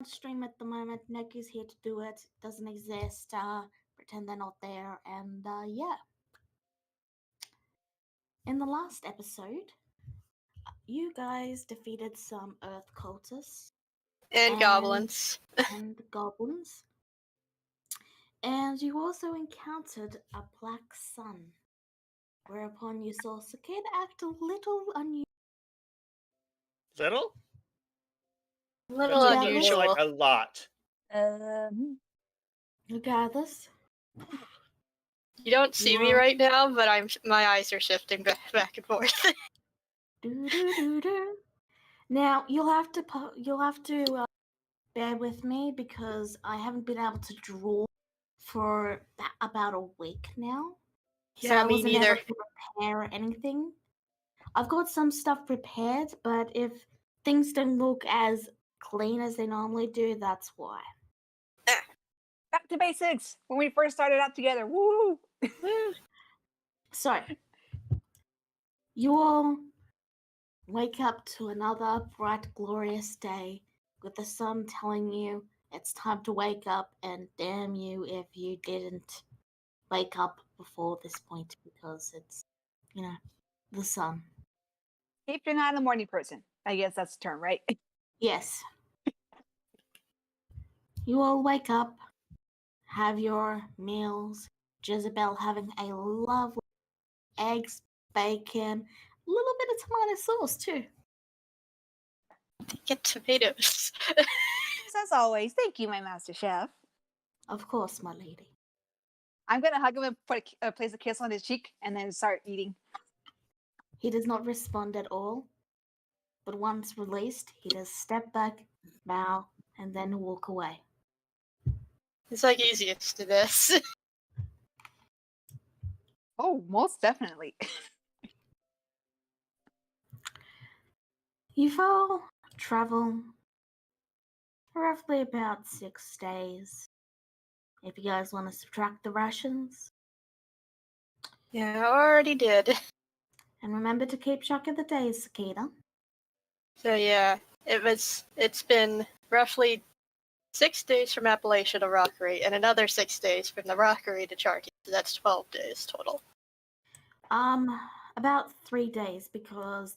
stream at the moment. Neki's here to do it. Doesn't exist. Pretend they're not there. And yeah. In the last episode, you guys defeated some earth cultists And goblins. and goblins. And you also encountered a black sun, whereupon you saw Cicada act a little unusual. Little? A little That's unusual. more like a lot. Regardless, You don't see me Wow. right now, but my eyes are shifting back and forth. do. Now you'll have to bear with me because I haven't been able to draw for about a week now. So Yeah, I me wasn't neither. able to prepare anything. I've got some stuff prepared, but if things don't look as clean as they normally do, that's why. Back to basics. When we first started out together. Woo! So, you all wake up to another bright, glorious day with the sun telling you it's time to wake up, and damn you if you didn't wake up before this point because it's, the sun. If you're not a morning person, I guess that's the term, right? Yes. You all wake up, have your meals. Jezebel having a lovely eggs, bacon, a little bit of tomato sauce too. Get tomatoes. As always, thank you, my master chef. Of course, my lady. I'm gonna hug him and place a kiss on his cheek, and then start eating. He does not respond at all, but once released, he does step back, bow, and then walk away. It's like easiest to this. Oh, most definitely. You all travel roughly about 6 days. If you guys want to subtract the rations. Yeah, I already did. And remember to keep track of the days, Cicada. So yeah, it's been roughly 6 days from Appalachia to Rockery, and another 6 days from the Rockery to Charky. So that's 12 days total. About 3 days because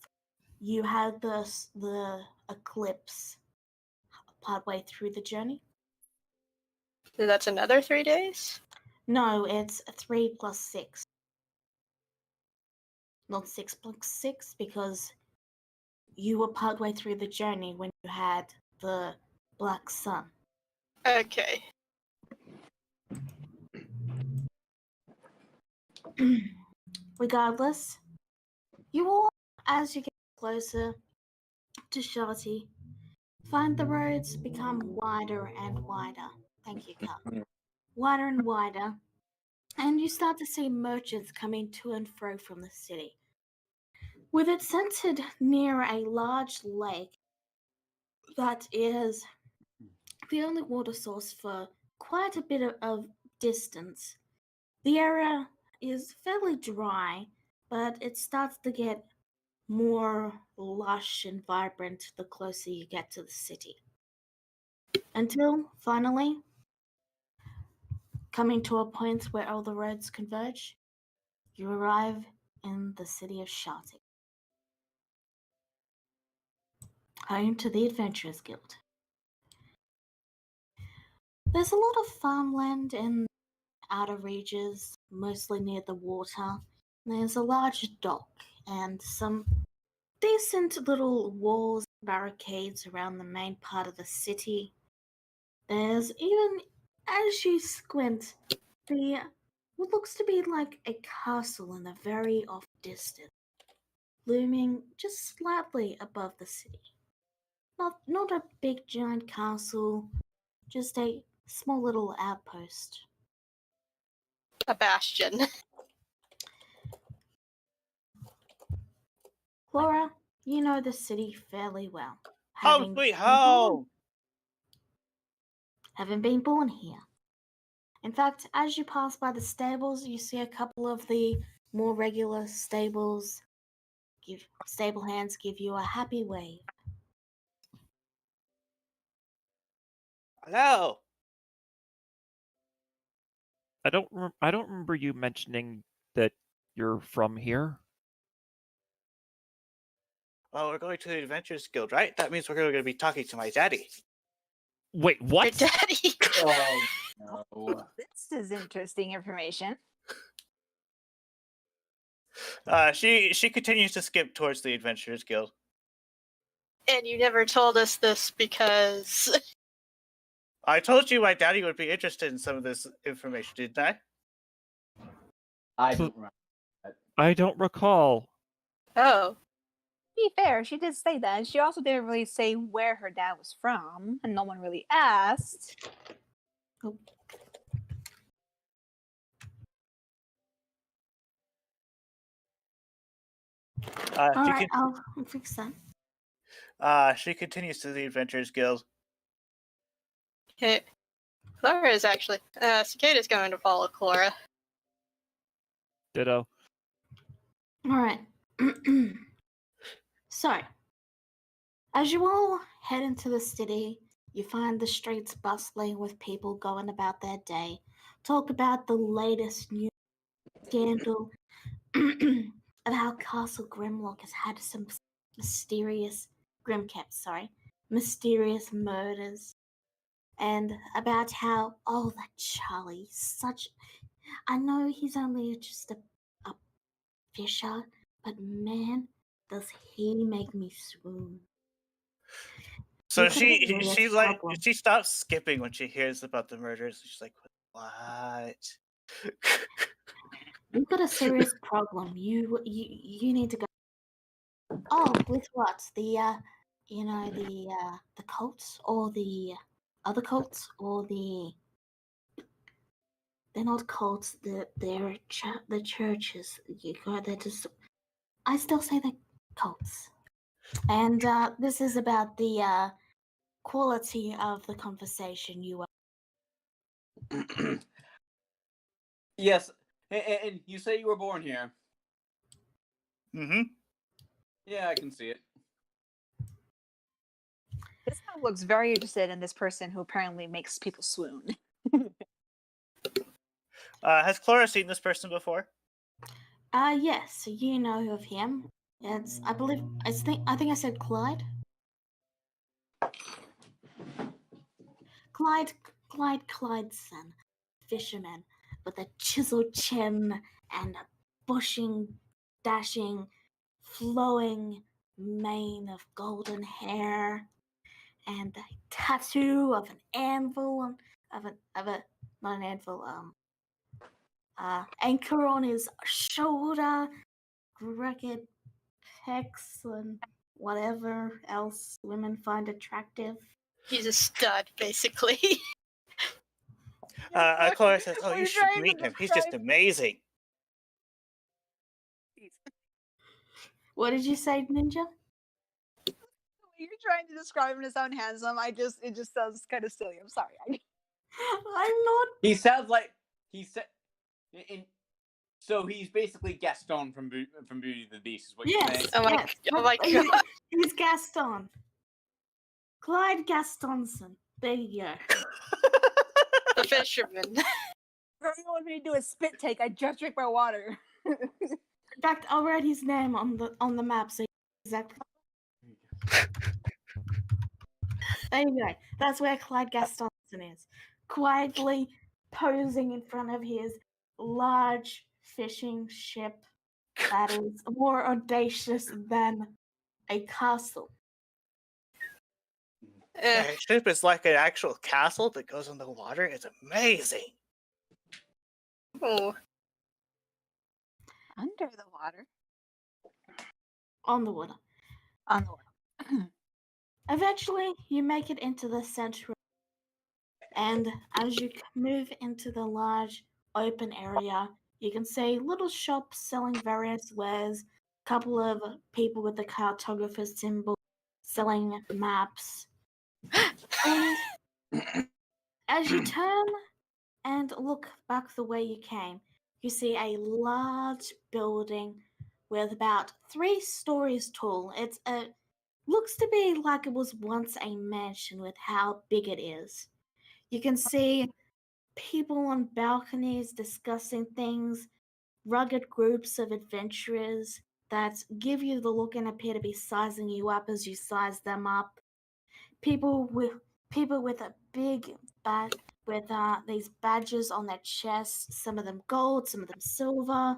you had the eclipse partway through the journey. So that's another 3 days? No, it's 3 plus 6. Not 6 plus 6 because you were partway through the journey when you had the black sun. Okay. Regardless, you all, as you get closer to Shelty, find the roads become wider and wider. Thank you, Carl. Wider and wider, and you start to see merchants coming to and fro from the city. With it centered near a large lake that is the only water source for quite a bit of distance, the area is fairly dry, but it starts to get more lush and vibrant the closer you get to the city. Until finally, coming to a point where all the roads converge, you arrive in the city of Shartik, home to the Adventurers Guild. There's a lot of farmland in outer reaches, mostly near the water. There's a large dock and some decent little walls and barricades around the main part of the city. There's even, as you squint, what looks to be like a castle in the very off distance, looming just slightly above the city. Not a big giant castle, just a small little outpost. A bastion. Laura, you know the city fairly well. Home sweet home! Having been born here. In fact, as you pass by the stables, you see a couple of the more regular stable hands give you a happy wave. Hello. I don't remember you mentioning that you're from here. Well, we're going to the Adventures Guild, right? That means we're going to be talking to my daddy. Wait, Your what? daddy. Oh no. This is interesting information. She continues to skip towards the Adventurers Guild. And you never told us this because I told you my daddy would be interested in some of this information, didn't I? I don't remember. I don't recall. oh, To be fair, she did say that. She also didn't really say where her dad was from, and no one really asked. All She right, I'll fix that. She continues to the Adventurers Guild. okay. Clara is actually Cicada's going to follow Clara. Ditto. All right. So, as you all head into the city, you find the streets bustling with people going about their day. Talk about the latest news scandal of how Castle Grimlock has had some mysterious mysterious murders, and about how that Charlie, I know he's only just a fisher, but man, does he make me swoon. So You could have a serious she like problem. she stops skipping when she hears about the murders. She's like, what? You've got a serious problem. You need to go. Oh, with what? The the cults or the other cults or they're not cults. They're the churches. You go there to. I still say they're cults. And this is about the quality of the conversation you are. Yes, and you say you were born here. Mm-hmm. Yeah, I can see it. This guy looks very interested in this person who apparently makes people swoon. Has Clara seen this person before? Yes, you know of him. It's I think I said Clyde. Clydeson, fisherman with a chiseled chin and a bushing, dashing, flowing mane of golden hair, and a tattoo of an anvil of a not an anvil anchor on his shoulder, crooked pecs, and whatever else women find attractive. He's a stud, basically. Clara says, "Oh, We're you should trying to meet him. He's just describe- amazing." What did you say, Ninja? You're trying to describe him as sound handsome. It just sounds kind of silly. I'm sorry. I'm not. He sounds like he said. So he's basically Gaston from Beauty and the Beast, is what you're Yes. saying? Oh my- yes. oh my God. He's Gaston. Clyde Gastonson. There you go. The fisherman. If you want me to do a spit take, I just drink my water. In fact, I'll write his name on the map so exactly. There you go. That's where Clyde Gastonson is. Quietly posing in front of his large fishing ship that is more audacious than a castle. That ship is like an actual castle that goes on the water. It's amazing. Oh, Under the water. On the water. On the water. Eventually, you make it into the center, and as you move into the large open area, you can see little shops selling various wares, a couple of people with the cartographer symbol selling maps. And as you turn and look back the way you came, you see a large building with about 3 stories tall. It's looks to be like it was once a mansion with how big it is. You can see people on balconies discussing things, rugged groups of adventurers that give you the look and appear to be sizing you up as you size them up. People with a big with these badges on their chests, some of them gold, some of them silver.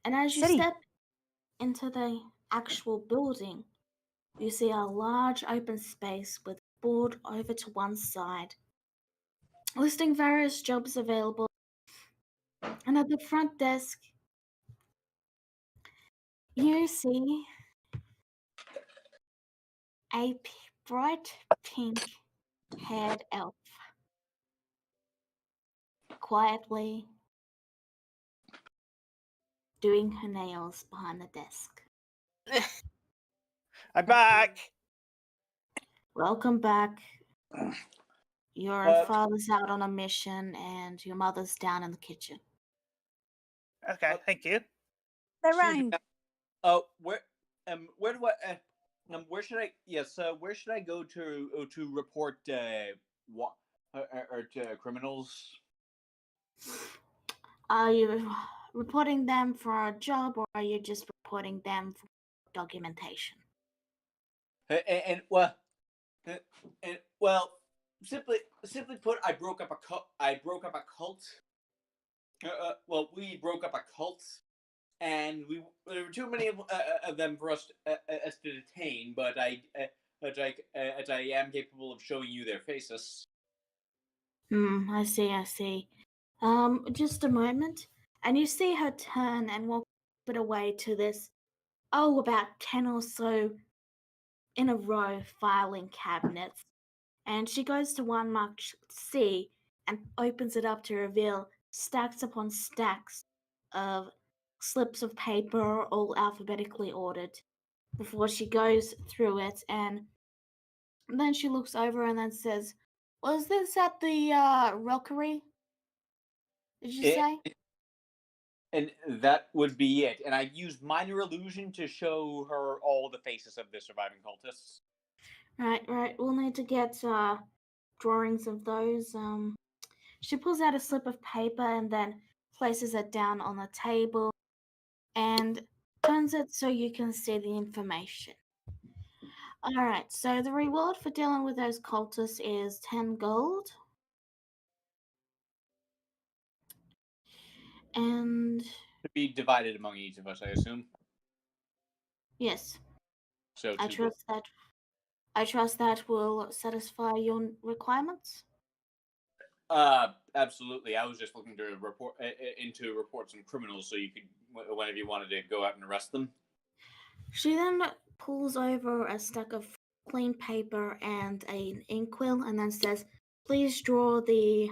And as you City. step into the actual building, you see a large open space with a board over to one side, listing various jobs available. And at the front desk, you see a bright pink haired elf quietly doing her nails behind the desk. I'm back. Welcome back. Your Uh, father's out on a mission and your mother's down in the kitchen. Okay, thank you. They're Excuse me, running. where do I where should I where should I go to report what to criminals? Are you reporting them for a job or are you just reporting them for documentation? And simply put, I broke up a cult. We broke up a cult, and there were too many of them for us to detain. But I am capable of showing you their faces. I see. Just a moment. And you see her turn and walk a bit away to this, about 10 or so in a row filing cabinets. And she goes to one marked C and opens it up to reveal stacks upon stacks of slips of paper, all alphabetically ordered, before she goes through it. And then she looks over and then says, "Was this at the rockery? Did you say?" And that would be it. And I used minor illusion to show her all the faces of the surviving cultists. Right. We'll need to get drawings of those. She pulls out a slip of paper and then places it down on the table and turns it so you can see the information. Alright, so the reward for dealing with those cultists is 10 gold. And To be divided among each of us, I assume. yes, So I trust that will satisfy your requirements. Absolutely. I was just looking to report some criminals, so you could, whenever you wanted to go out and arrest them. She then pulls over a stack of clean paper and an inkwell and then says, "Please draw the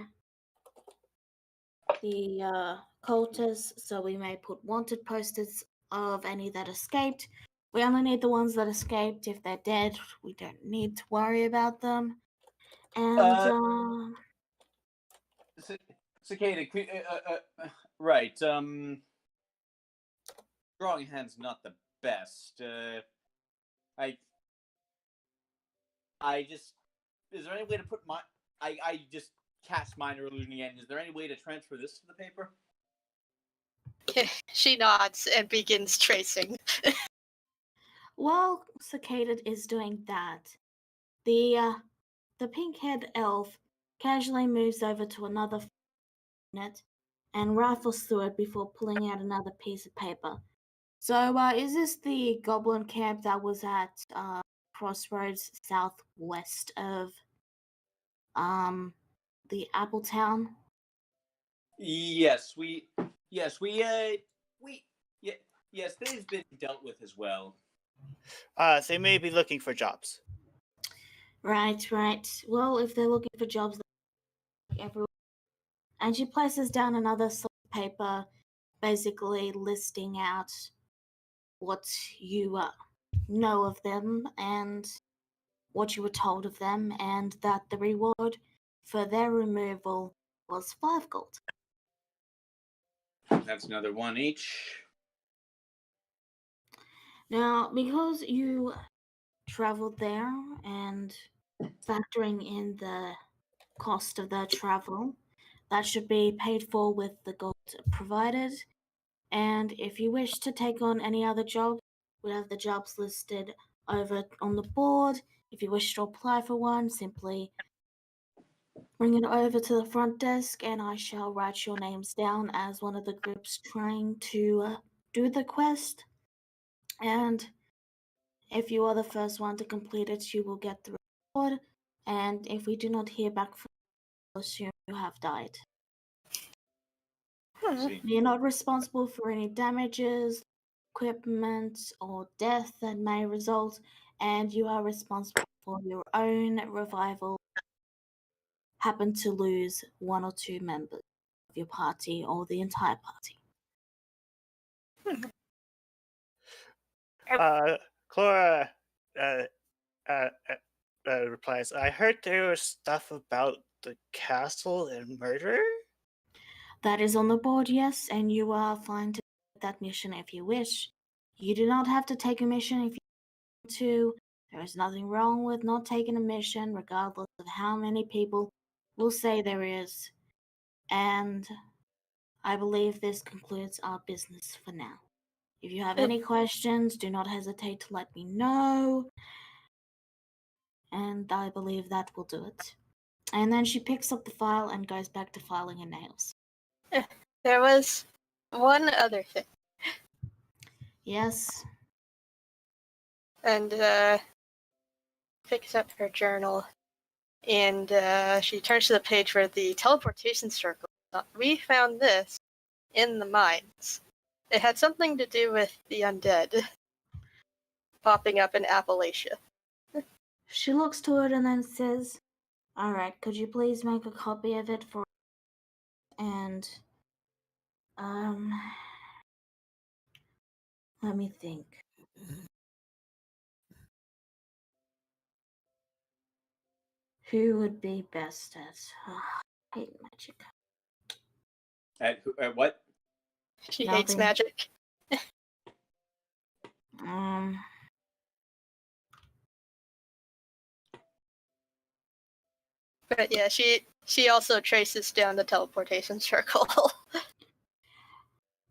cultists so we may put wanted posters of any that escaped. We only need the ones that escaped. If they're dead, we don't need to worry about them." And Cicada, right. Drawing hand's not the best. I just. Is there any way to put my? I just cast minor illusion again. Is there any way to transfer this to the paper? She nods and begins tracing. while Cicada is doing that, the pink-haired elf casually moves over to another unit and rifles through it before pulling out another piece of paper. So, is this the goblin camp that was at crossroads southwest of the Appletown? Yes, yes, they've been dealt with as well. So they may be looking for jobs. Right. Well, if they're looking for jobs, everywhere. And she places down another slip of paper, basically listing out what you know of them and what you were told of them, and that the reward for their removal was 5 gold. That's another one each. Now, because you traveled there and factoring in the cost of their travel. That should be paid for with the gold provided. And if you wish to take on any other job, we have the jobs listed over on the board. If you wish to apply for one, simply bring it over to the front desk and I shall write your names down as one of the groups trying to do the quest. And if you are the first one to complete it, you will get the reward. And if we do not hear back from you, we'll assume you have died. See. You're not responsible for any damages, equipment, or death that may result, and you are responsible for your own revival. Happen to lose one or two members of your party or the entire party. Clara replies, I heard there was stuff about the castle and murder? That is on the board, yes, and you are fine to take that mission if you wish. You do not have to take a mission if you want to. There is nothing wrong with not taking a mission, regardless of how many people will say there is. And I believe this concludes our business for now. If you have any questions, do not hesitate to let me know. And I believe that will do it. And then she picks up the file and goes back to filing her nails. There was one other thing. Yes. And picks up her journal, and she turns to the page where the teleportation circle is. We found this in the mines. It had something to do with the undead popping up in Appalachia. She looks to it and then says, Alright, could you please make a copy of it for and let me think. Who would be best at hate magic? At what? She hates Nothing. magic. But yeah, she also traces down the teleportation circle.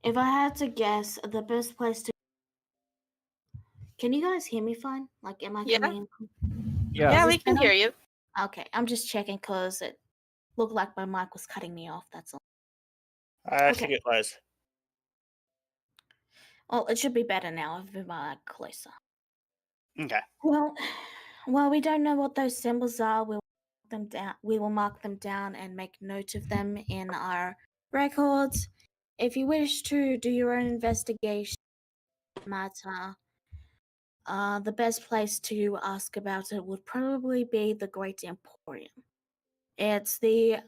If I had to guess, the best place to. Can you guys hear me fine? Like, am I Yeah. coming in? Yeah. Yeah, Is we this can better? hear you. Okay, I'm just checking because it looked like my mic was cutting me off. That's all. I Okay. think it was. Well, it should be better now. I've been closer. Okay. Well, we don't know what those symbols are. We will mark them down and make note of them in our records. If you wish to do your own investigation matter, the best place to ask about it would probably be the Great Emporium. It's the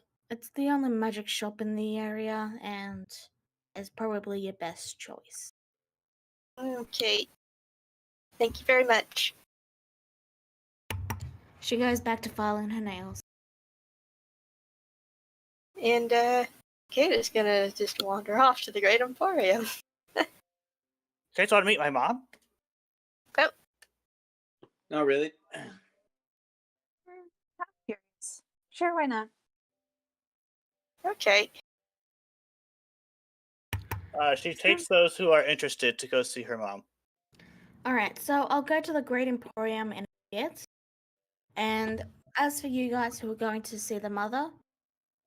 only magic shop in the area, and it's probably your best choice. Okay. Thank you very much. She goes back to filing her nails. And Kate is gonna just wander off to the Great Emporium. Kate's want to meet my mom? No, really. I'm curious. Sure, why not? Okay. She takes those who are interested to go see her mom. Alright, so I'll go to the Great Emporium in a bit. And as for you guys who are going to see the mother,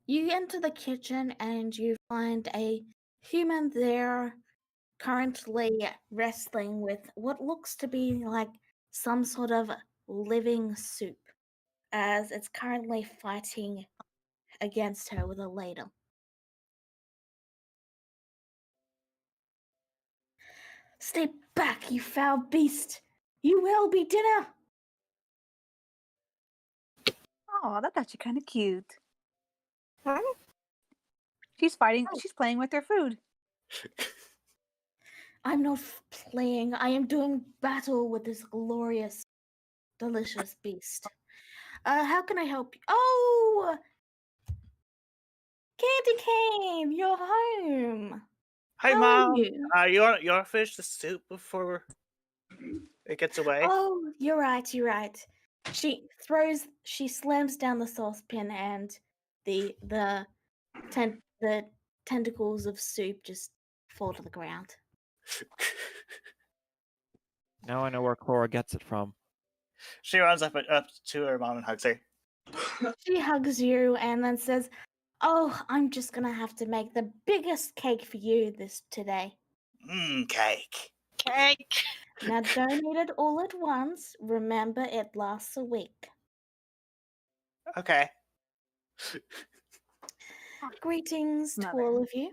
you enter the kitchen and you find a human there currently wrestling with what looks to be like some sort of living soup, as it's currently fighting against her with a ladle. Stay back, you foul beast! You will be dinner! Oh, that's actually kind of cute. Huh? She's fighting. She's playing with her food. I'm not playing. I am doing battle with this glorious, delicious beast. How can I help you? Oh! Candy Cane, you're home. Hi, How are Mom. you? You want to finish the soup before it gets away? Oh, you're right. She slams down the saucepan, and the tentacles of soup just fall to the ground. Now I know where Cora gets it from. She runs up to her mom and hugs her. She hugs you and then says, "Oh, I'm just gonna have to make the biggest cake for you today. Cake. Cake. Now don't eat it all at once. Remember, it lasts a week." Okay. Greetings to Mother. all of you.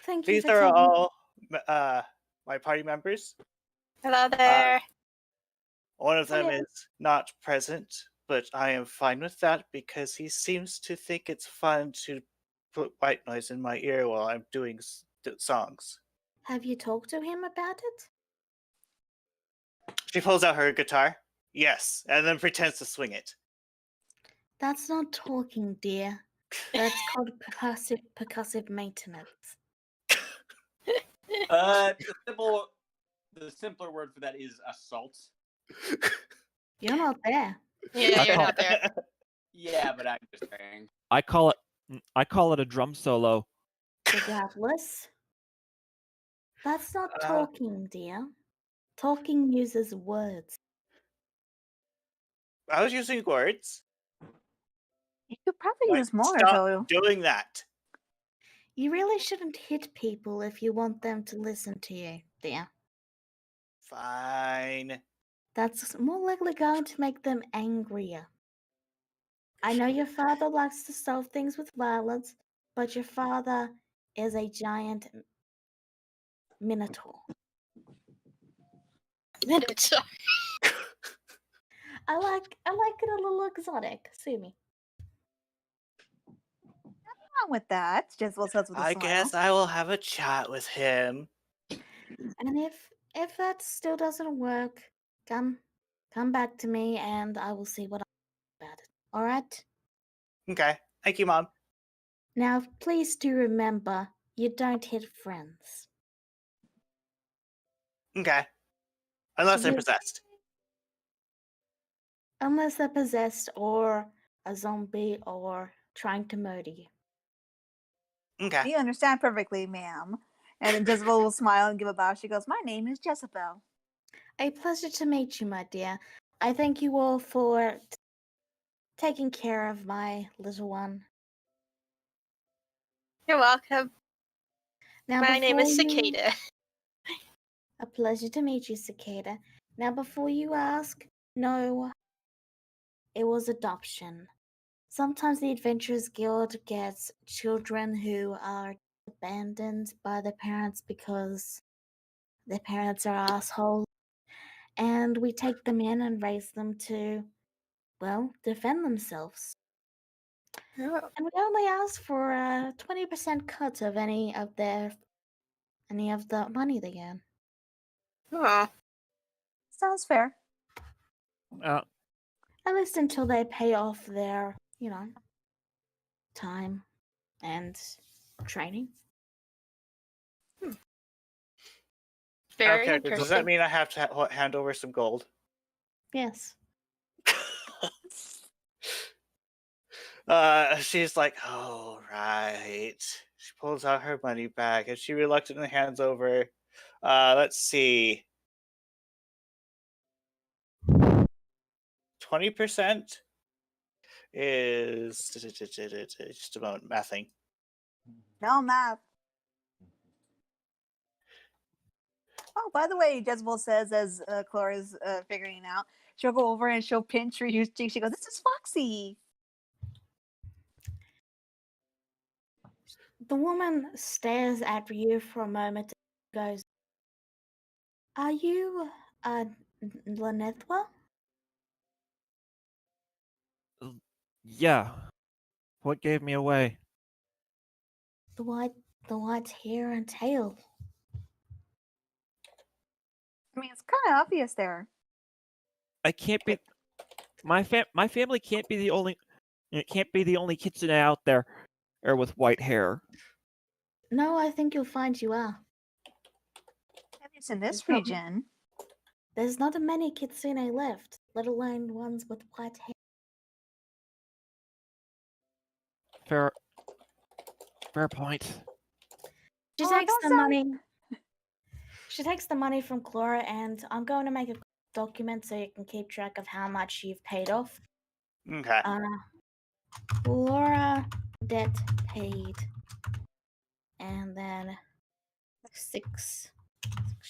Thank you These for are taking. all my party members. Hello there. One of them Hello. is not present, but I am fine with that because he seems to think it's fun to put white noise in my ear while I'm doing songs. Have you talked to him about it? She pulls out her guitar. Yes, and then pretends to swing it. That's not talking, dear. That's called percussive maintenance. The simpler word for that is assault. You're not there. Yeah, I you're call- not there. Yeah, but I'm just saying. I call it a drum solo. Regardless. That's not Uh, talking, dear. Talking uses words. I was using words. You could probably Like, use more, stop though. doing that. You really shouldn't hit people if you want them to listen to you, dear. Fine. That's more likely going to make them angrier. I know your father likes to solve things with violence, but your father is a giant minotaur. Minotaur. I like it a little exotic. Sue me. Wrong with that, Jezebel says with a I smile. guess I will have a chat with him. And if that still doesn't work, come back to me and I will see what I can do about it. All right? Okay. Thank you, Mom. Now, please do remember, you don't hit friends. Okay. Unless they're Yeah. possessed. Unless they're possessed or a zombie or trying to murder you. Okay. You understand perfectly, ma'am. And then Jezebel will smile and give a bow. She goes, "My name is Jezebel." A pleasure to meet you, my dear. I thank you all for taking care of my little one. You're welcome. Now, My name is before you- Cicada. A pleasure to meet you, Cicada. Now, before you ask, no, it was adoption. Sometimes the Adventurers Guild gets children who are abandoned by their parents because their parents are assholes, and we take them in and raise them to, well, defend themselves. Oh. And we only ask for a 20% cut of any of the money they earn. Oh. Sounds fair. Uh, At least until they pay off their, time and training. Very Okay, interesting. does that mean I have to hand over some gold? Yes. She's like, oh, right. She pulls out her money bag and she reluctantly hands over, let's see, 20% is just about mathing. No math. Oh, by the way, Jezebel says as Clara's figuring it out, she'll go over and she'll pinch her huge cheek. She goes, "This is Foxy." The woman stares at you for a moment and goes, "Are you Lanethwa?" yeah. What gave me away? The white hair and tail. I mean, it's kind of obvious there. I can't be. My family can't be the only. It can't be the only kitsune out there, or with white hair. No, I think you'll find you are. At least in this Probably. region. There's not many kitsune left, let alone ones with white hair. Fair point. She Oh, takes don't the sound- money. She takes the money from Clara, and I'm going to make a document so you can keep track of how much you've paid off. Okay. Laura debt paid, and then 6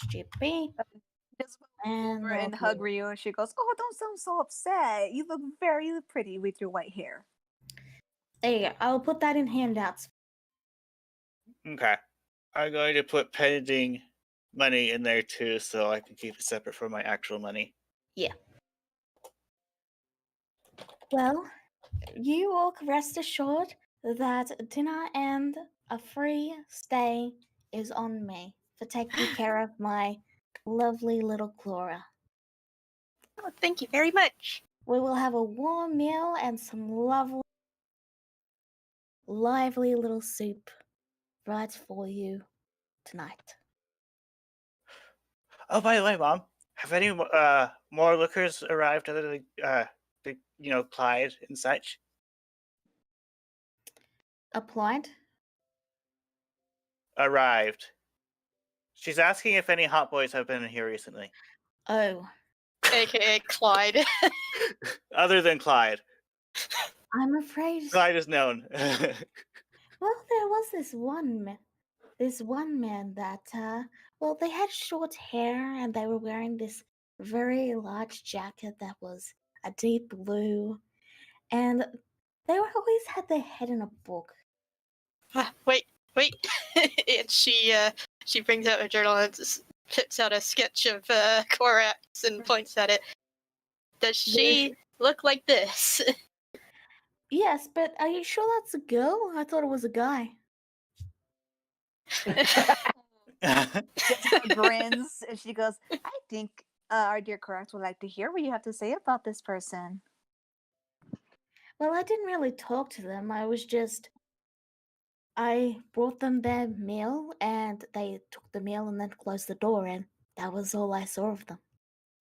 GP. Just go And over and hug Ryu, and she goes, "Oh, don't sound so upset. You look very pretty with your white hair." there you go. I'll put that in handouts. Okay. I'm going to put pending money in there too, so I can keep it separate from my actual money. Yeah. Well, you all can rest assured that dinner and a free stay is on me for taking care of my lovely little Clara. Oh, thank you very much. We will have a warm meal and some lovely, lively little soup right for you tonight. Oh, by the way, Mom, have any more lookers arrived other than Clyde and such? Applied? Arrived. She's asking if any hot boys have been in here recently. Oh, AKA Clyde. Other than Clyde. I'm afraid. Clyde is known. Well, there was this one man that, well, they had short hair and they were wearing this very large jacket that was a deep blue, and they were always had their head in a book. Wait. And she brings out a journal and picks out a sketch of Korax and points at it. Does she look like this? Yes, but are you sure that's a girl? I thought it was a guy. Jessica grins and she goes, "I think our dear Korax would like to hear what you have to say about this person." Well, I didn't really talk to them. I brought them their meal and they took the meal and then closed the door, and that was all I saw of them.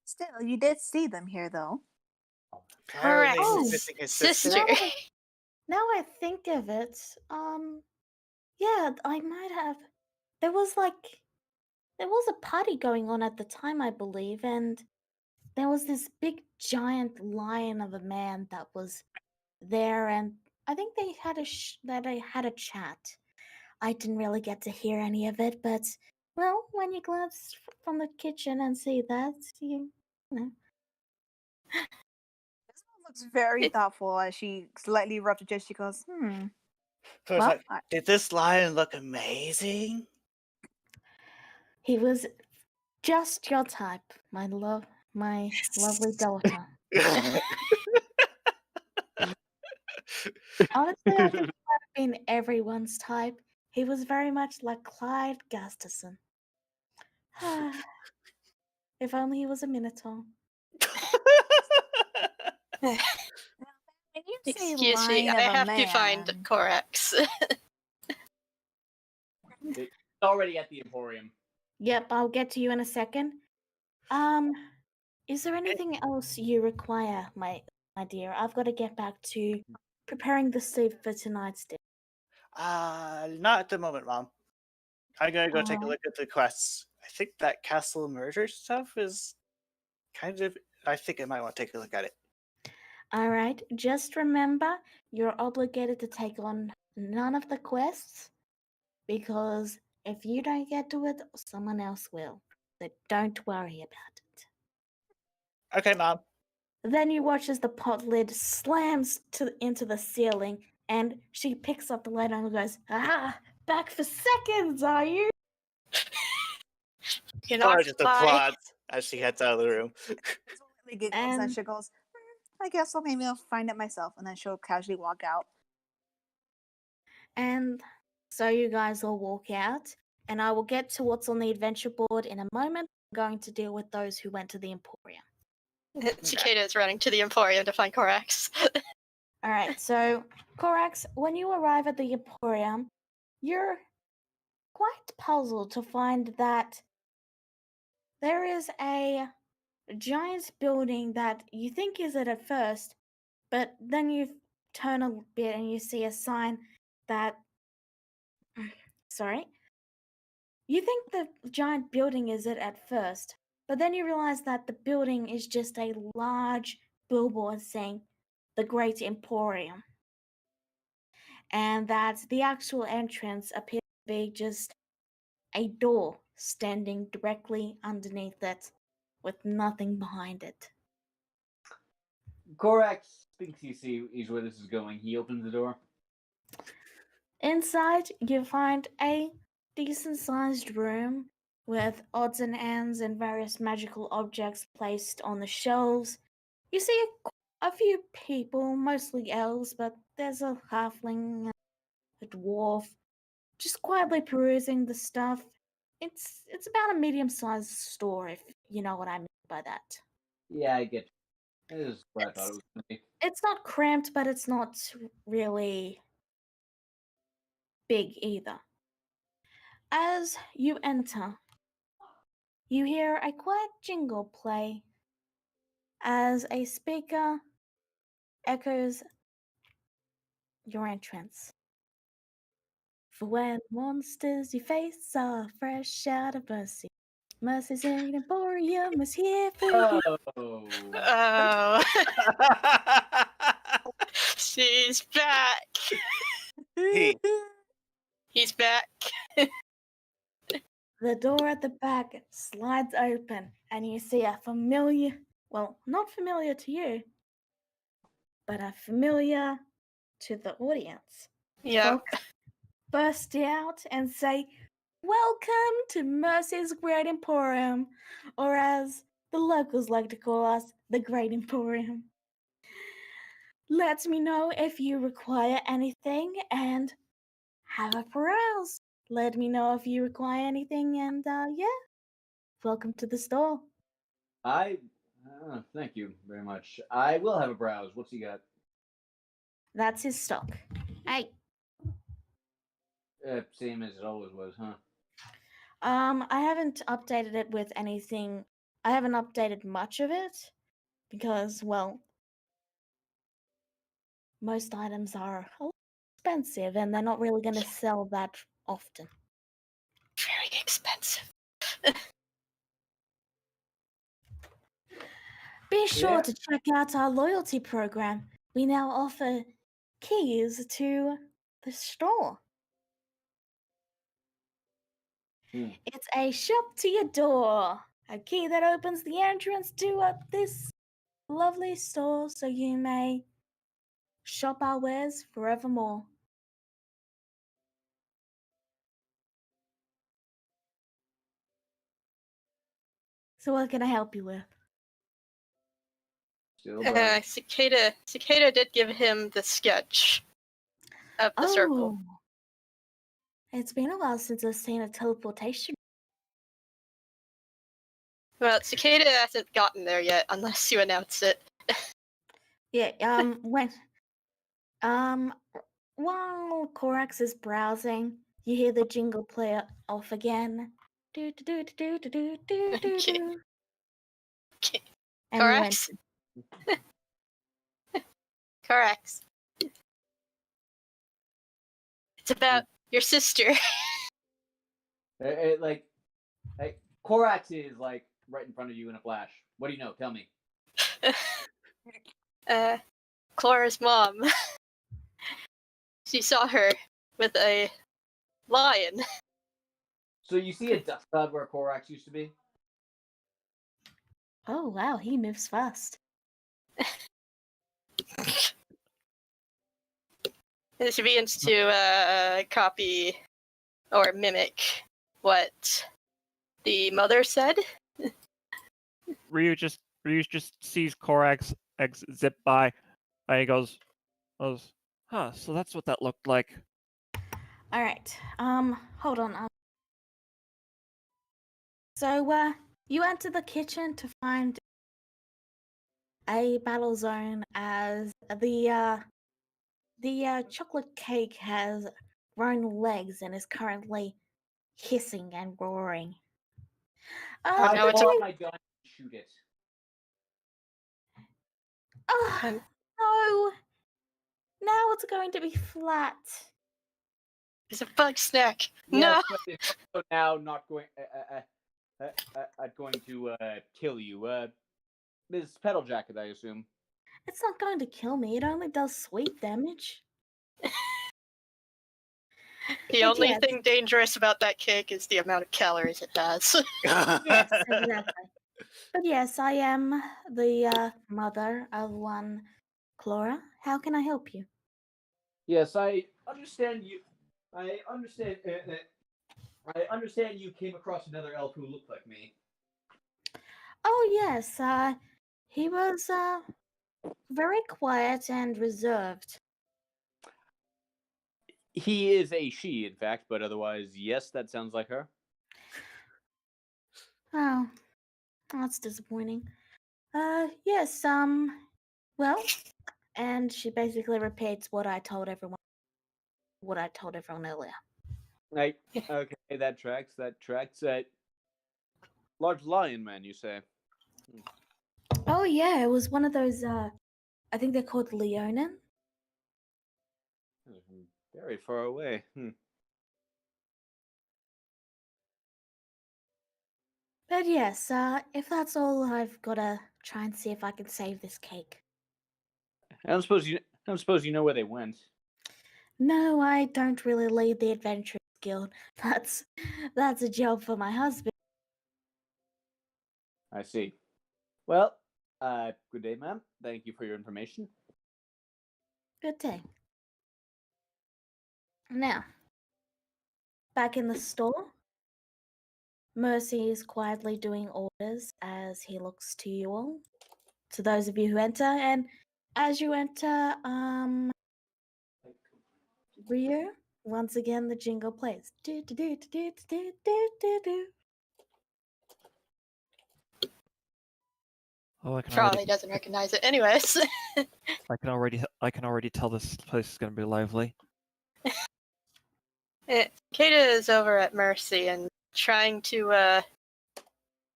Still, you did see them here, though. Apparently Korax's he's missing his sister. sister. Now I think of it, yeah, I might have. There was a party going on at the time, I believe, and there was this big giant lion of a man that was there, and I think they had a chat. I didn't really get to hear any of it, but well, when you glance from the kitchen and see that, you know. This one looks very thoughtful as she slightly rubs her chest. She goes, So it's Well, like, did this lion look amazing? He was just your type, my lovely daughter. Honestly, I think he might have been everyone's type. He was very much like Clyde Gusterson. If only he was a Minotaur. when you say Excuse me, lion I of a have man, to find Korax. It's already at the Emporium. Yep, I'll get to you in a second. Is there anything else you require, my dear? I've got to get back to preparing the soup for tonight's dinner. Not at the moment, Mom. I'm gonna go take a Alright. look at the quests. I think that castle murder stuff is kind of. I think I might want to take a look at it. All right, just remember you're obligated to take on none of the quests because if you don't get to it, someone else will. So don't worry about it. Okay, Mom. Then you watch as the pot lid slams into the ceiling and she picks up the light and goes, "Aha! Back for seconds, are you?" You're Or not just by. applauds as she heads out of the room. Slightly giggles and And- she goes, I guess so. Maybe I'll find it myself. And then she'll casually walk out. And so you guys all walk out, and I will get to what's on the adventure board in a moment. I'm going to deal with those who went to the Emporium. Cicada is running to the Emporium to find Korax. All right, so Korax, when you arrive at the Emporium, you're quite puzzled to find that there is a giant building that you think is it at first, but then you turn a bit and you see a sign that. Sorry. You think the giant building is it at first, but then you realize that the building is just a large billboard saying the Great Emporium. And that the actual entrance appears to be just a door standing directly underneath it with nothing behind it. Korax thinks he sees where this is going. He opens the door. Inside, you find a decent sized room with odds and ends and various magical objects placed on the shelves. You see a few people, mostly elves, but there's a halfling, a dwarf, just quietly perusing the stuff. It's about a medium-sized store, if you know what I mean by that. Yeah, I get. This is what I thought it was going to be. It's not cramped, but it's not really big either. As you enter, you hear a quiet jingle play as a speaker echoes your entrance. For when monsters you face are fresh out of mercy, Mercy's Emporium is here for you. Oh. Oh, she's back. He. He's back. The door at the back slides open, and you see a familiar, well, not familiar to you, but a familiar to the audience. Yeah. Folks burst out and say, "Welcome to Mercy's Great Emporium," or as the locals like to call us, the Great Emporium. Let me know if you require anything and have a peruse. Let me know if you require anything, and yeah, welcome to the store. Thank you very much. I will have a browse. What's he got? That's his stock. Hey, Same as it always was, huh? I haven't updated it with anything. I haven't updated much of it because, well, most items are a little expensive and they're not really going to sell that often. Very expensive. Be sure Yeah. to check out our loyalty program. We now offer keys to the store. It's a shop to your door, a key that opens the entrance to this lovely store so you may shop our wares forevermore. So what can I help you with? Still browse. Cicada did give him the sketch of the circle. Oh, it's been a while since I've seen a teleportation. Well, Cicada hasn't gotten there yet unless you announce it. Yeah, while Korax is browsing, you hear the jingle play off again. Do do do do do do do do Okay. do. Okay. And you Correct. Correct. It's about your sister. Like, Korax is like right in front of you in a flash. What do you know? Tell me. Clara's mom. She saw her with a lion. So you see a dust cloud where Korax used to be? Oh wow, he moves fast. And she begins to copy or mimic what the mother said. Ryu just sees Korax zip by, and he goes, huh, so that's what that looked like. All right. Hold on. So, you enter the kitchen to find a battle zone as the chocolate cake has grown legs and is currently hissing and roaring. now I it's pull a- out my gun and shoot it. Oh, Um, no. Now it's going to be flat. It's a bug snack. Yes, No. but it's also now not going to kill you. Ms. Petaljacket, I assume. It's not going to kill me. It only does sweet damage. The But only yes. thing dangerous about that cake is the amount of calories it has. Yes, exactly. But yes, I am the mother of one Clara. How can I help you? Yes, I understand you. I understand. I understand you came across another elf who looked like me. Oh yes, he was very quiet and reserved. He is a she, in fact, but otherwise, yes, that sounds like her. Oh, that's disappointing. Yes, well, and she basically repeats what I told everyone earlier. Right. Okay, that tracks. That tracks. Large lion man, you say? Oh yeah, it was one of those I think they're called Leonin. Very far away. But yes, if that's all, I've gotta try and see if I can save this cake. I don't suppose you. I don't suppose you know where they went. No, I don't really lead the Adventurers Guild. That's a job for my husband. I see. Well, good day, ma'am. Thank you for your information. Good day. Now, back in the store, Mercy is quietly doing orders as he looks to you all, to those of you who enter, and as you enter, Rio, once again the jingle plays. Do, do, do, do, do, do, do, do. Oh, I can Probably already, doesn't recognize it. Anyways. I can already tell this place is gonna be lively. Kata is over at Mercy and trying to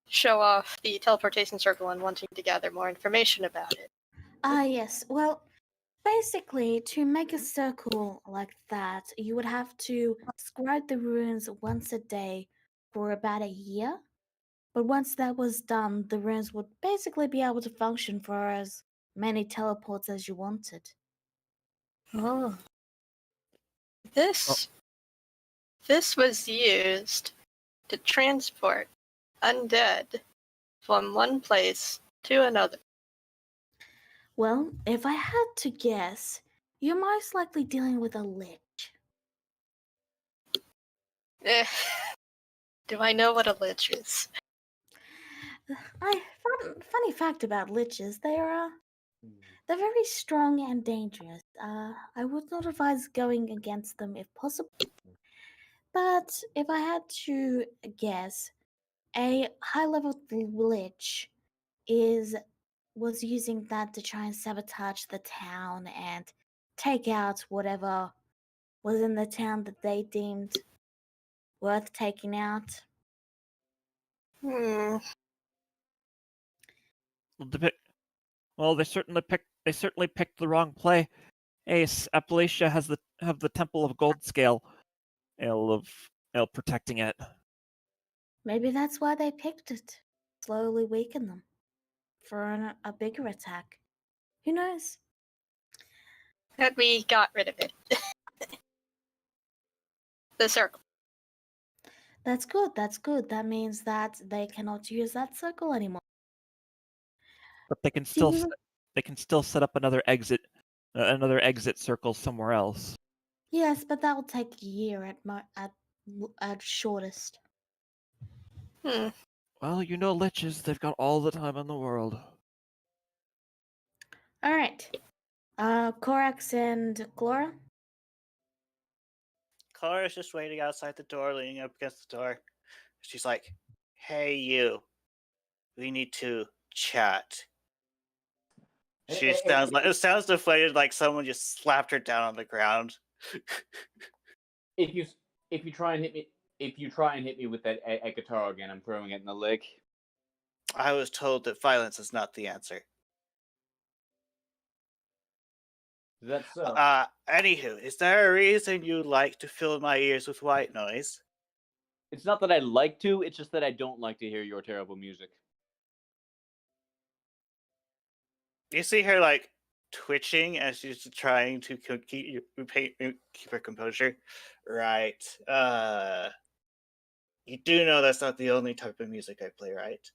show off the teleportation circle and wanting to gather more information about it. Yes. Well, basically, to make a circle like that, you would have to scribe the runes once a day for about a year. But once that was done, the runes would basically be able to function for as many teleports as you wanted. Oh. This was used to transport undead from one place to another. Well, if I had to guess, you're most likely dealing with a lich. Eh, Do I know what a lich is? Funny fact about liches, they're very strong and dangerous. I would not advise going against them if possible. But if I had to guess, a high level lich was using that to try and sabotage the town and take out whatever was in the town that they deemed worth taking out. Hmm. Well, they certainly picked the wrong play. Ace, Appalachia have the Temple of Gold Scale, protecting it. Maybe that's why they picked it. Slowly weaken them for a bigger attack. Who knows? But we got rid of it. The circle. That's good. That's good. That means that they cannot use that circle anymore. But they can still set up another exit circle somewhere else. Yes, but that will take a year at shortest. Hmm. Well, you know liches, they've got all the time in the world. All right. Corax and Chlora. Clara's just waiting outside the door, leaning up against the door. She's like, "Hey, you. We need to chat." She sounds deflated, like someone just slapped her down on the ground. If you try and hit me with that a guitar again, I'm throwing it in the leg. I was told that violence is not the answer. Is that so? Anywho, is there a reason you like to fill my ears with white noise? It's not that I like to, it's just that I don't like to hear your terrible music. You see her like twitching as she's trying to keep her composure. Right. You do know that's not the only type of music I play, right?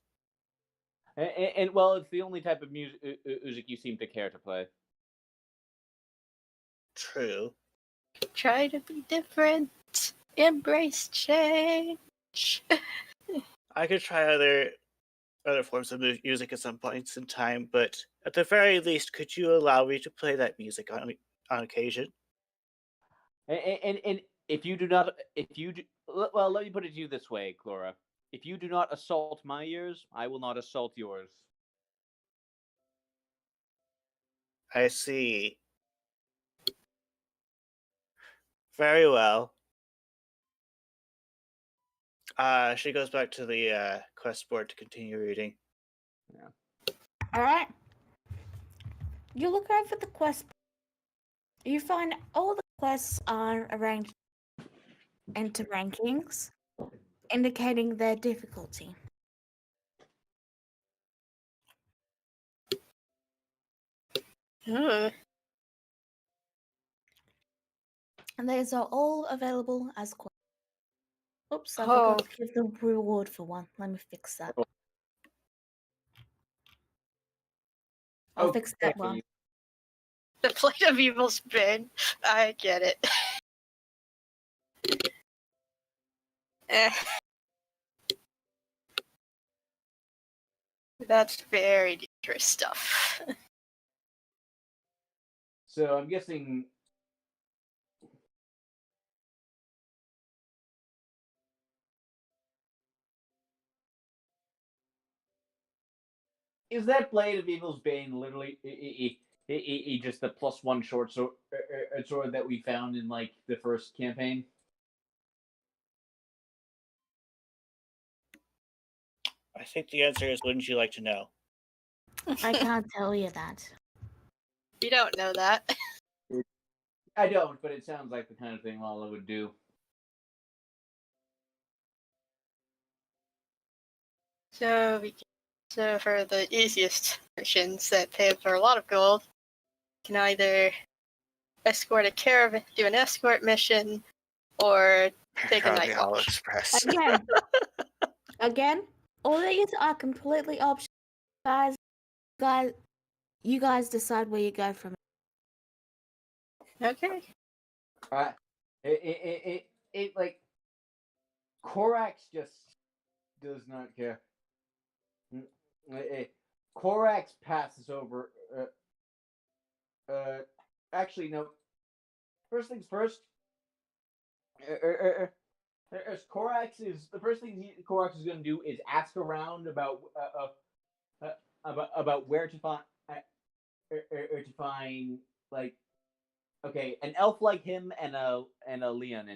And well, it's the only type of music you seem to care to play. True. Try to be different. Embrace change. I could try other forms of music at some points in time, but at the very least, could you allow me to play that music on occasion? And if you do not, well, let me put it to you this way, Clora. If you do not assault my ears, I will not assault yours. I see. Very well. She goes back to the quest board to continue reading. All right. You look over the quest. You find all the quests are arranged into rankings, indicating their difficulty. Ugh. And these are all available as quests. Oops, I Oh. forgot to give the reward for one. Let me fix that. I'll fix that one. The Plate of Evil's been. I get it. That's very dangerous stuff. So I'm guessing. Is that Blade of Evil's Bane literally just the +1 short sword that we found in like the first campaign? I think the answer is, wouldn't you like to know? I can't tell you that. You don't know that. I don't, but it sounds like the kind of thing Lala would do. So for the easiest missions that pay for a lot of gold, you can either escort a caravan, do an escort mission, or take a On night the Hall watch. Express. Again, all these are completely optional. You guys decide where you go from. Okay. It like Korax just does not care. Korax passes over. Actually, no. First things first. Korax is the first thing Korax is going to do is ask around about where to find like an elf like him and a Leon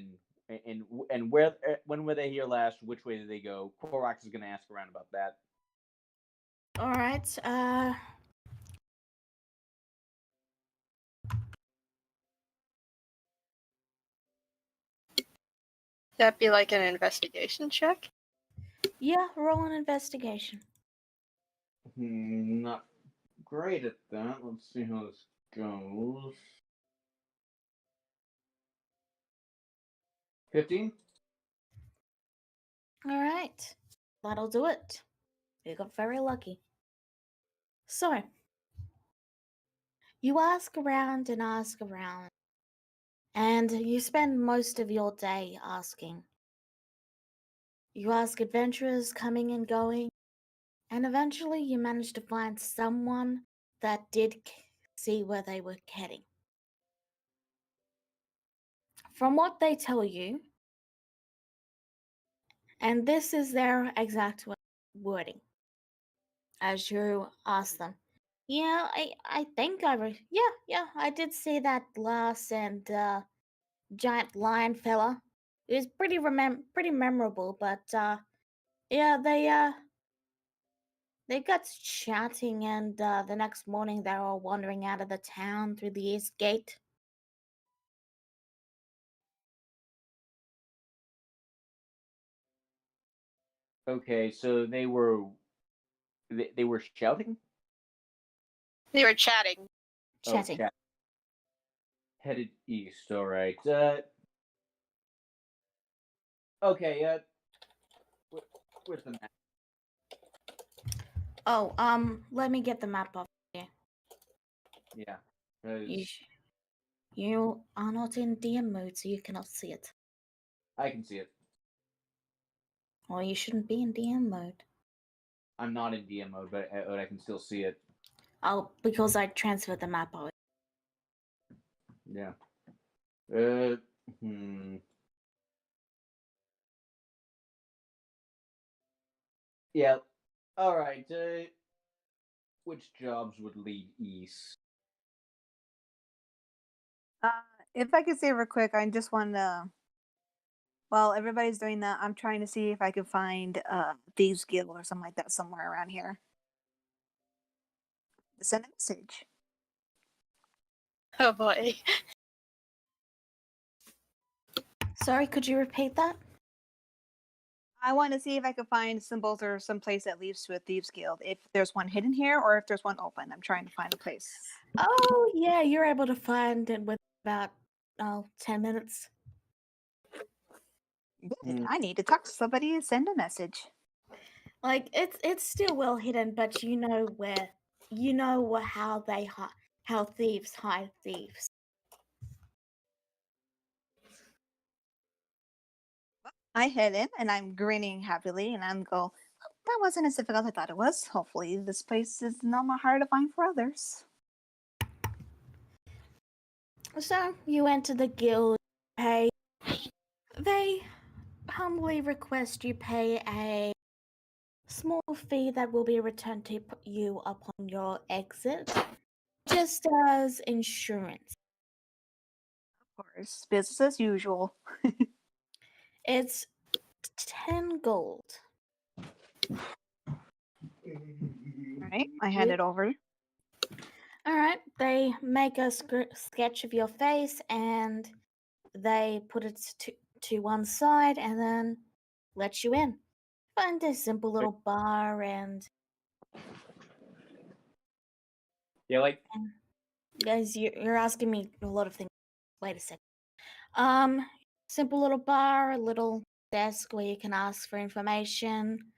and where when were they here last? Which way did they go? Korax is going to ask around about that. All right. That'd be like an investigation check? Yeah, roll an investigation. Not great at that. Let's see how this goes. 15? All right. That'll do it. You got very lucky. So, you ask around and ask around, and you spend most of your day asking. You ask adventurers coming and going, and eventually you manage to find someone that did see where they were heading. From what they tell you, and this is their exact wording, as you ask them, yeah, I think I did see that glass and giant lion fella. It was pretty memorable, but yeah, They got chatting, and the next morning they were all wandering out of the town through the east gate. Okay, so they were shouting. They were chatting. Chatting. Oh, chat. Headed east. All right. Okay. Where's the map? Oh, let me get the map up here. Yeah. You are not in DM mode, so you cannot see it. I can see it. Or you shouldn't be in DM mode. I'm not in DM mode, but I can still see it. Oh, because I transferred the map over. Yeah. Yeah. All right. Which jobs would lead east? If I could say real quick, I just want to. While everybody's doing that, I'm trying to see if I can find Thieves Guild or something like that somewhere around here. Send a message. Oh boy. Sorry, could you repeat that? I want to see if I can find symbols or some place that leads to a Thieves Guild. If there's one hidden here or if there's one open. I'm trying to find a place. Oh, yeah, you're able to find it with about 10 minutes. Good. I need to talk to somebody and send a message. Like it's still well hidden, but you know where, how how thieves hide thieves. I head in and I'm grinning happily and I'm go, "Oh, that wasn't as difficult as I thought it was. Hopefully this place is not more hard to find for others." So you enter the guild, pay. They humbly request you pay a small fee that will be returned to you upon your exit, just as insurance. Of course, business as usual. It's 10 gold. All right, I hand it over. All right, they make a sketch of your face and they put it to one side and then let you in. Find a simple little bar and Yeah, like guys, you're asking me a lot of things. Wait a second. Simple little bar, a little desk where you can ask for information.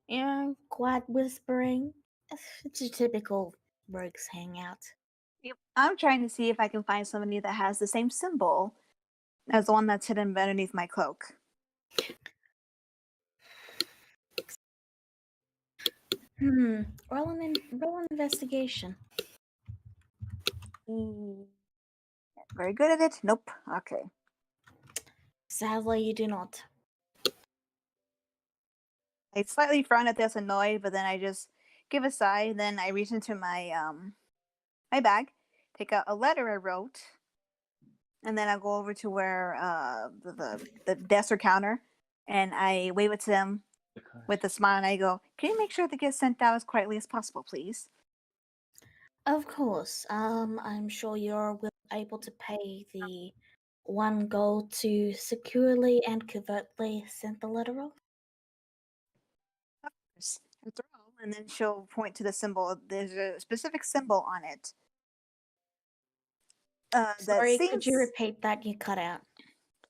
You know, quiet whispering. It's a typical rogues hangout. Yep. I'm trying to see if I can find somebody that has the same symbol as the one that's hidden underneath my cloak. Roll an investigation. Very good at it. Nope. Okay. Sadly, you do not. I slightly frown at this, annoyed, but then I just give a sigh. Then I reach into my my bag, take out a letter I wrote, and then I go over to where the desk or counter, and I wave it to them with a smile, and I go, "Can you make sure that gets sent out as quietly as possible, please?" Of course. I'm sure you're able to pay the 1 gold to securely and covertly send the letter off. After all, and then she'll point to the symbol. There's a specific symbol on it. That Sorry, seems. could you repeat that? You cut out.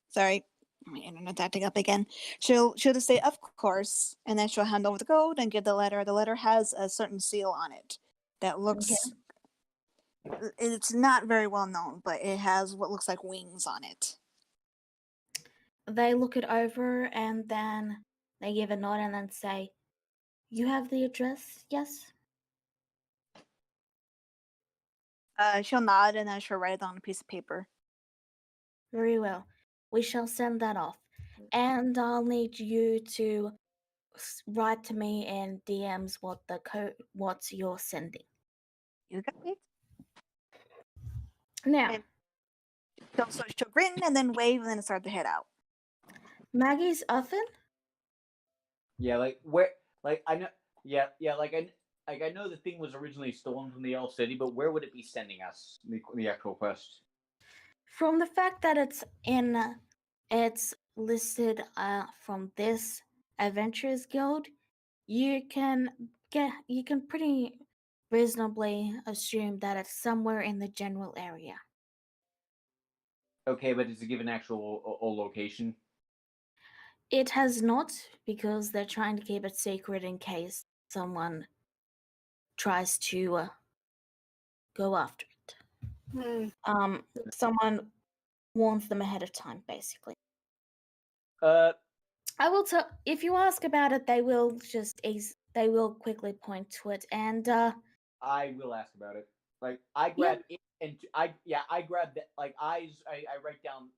Sorry, my internet's acting up again. She'll just say, "Of course," and then she'll hand over the gold and give the letter. The letter has a certain seal on it that looks. Okay. It's not very well known, but it has what looks like wings on it. They look it over and then they give a nod and then say, "You have the address, yes?" She'll nod and then she'll write it on a piece of paper. Very well. We shall send that off. And I'll need you to write to me in DMs what you're sending. You got it. Now, And she'll grin and then wave and then start to head out. Maggie's oven? yeah, like where, like I know, yeah, like like, I know the thing was originally stolen from the Elf City, but where would it be sending us? The actual quest. From the fact that it's listed from this Adventurers Guild, you can pretty reasonably assume that it's somewhere in the general area. Okay, but does it give an actual location? It has not, because they're trying to keep it secret in case someone tries to go after it. Someone warns them ahead of time, basically. I will tell. If you ask about it, they will quickly point to it, and I will ask about it. Like, I grab it, and I grab that. Like, I write down.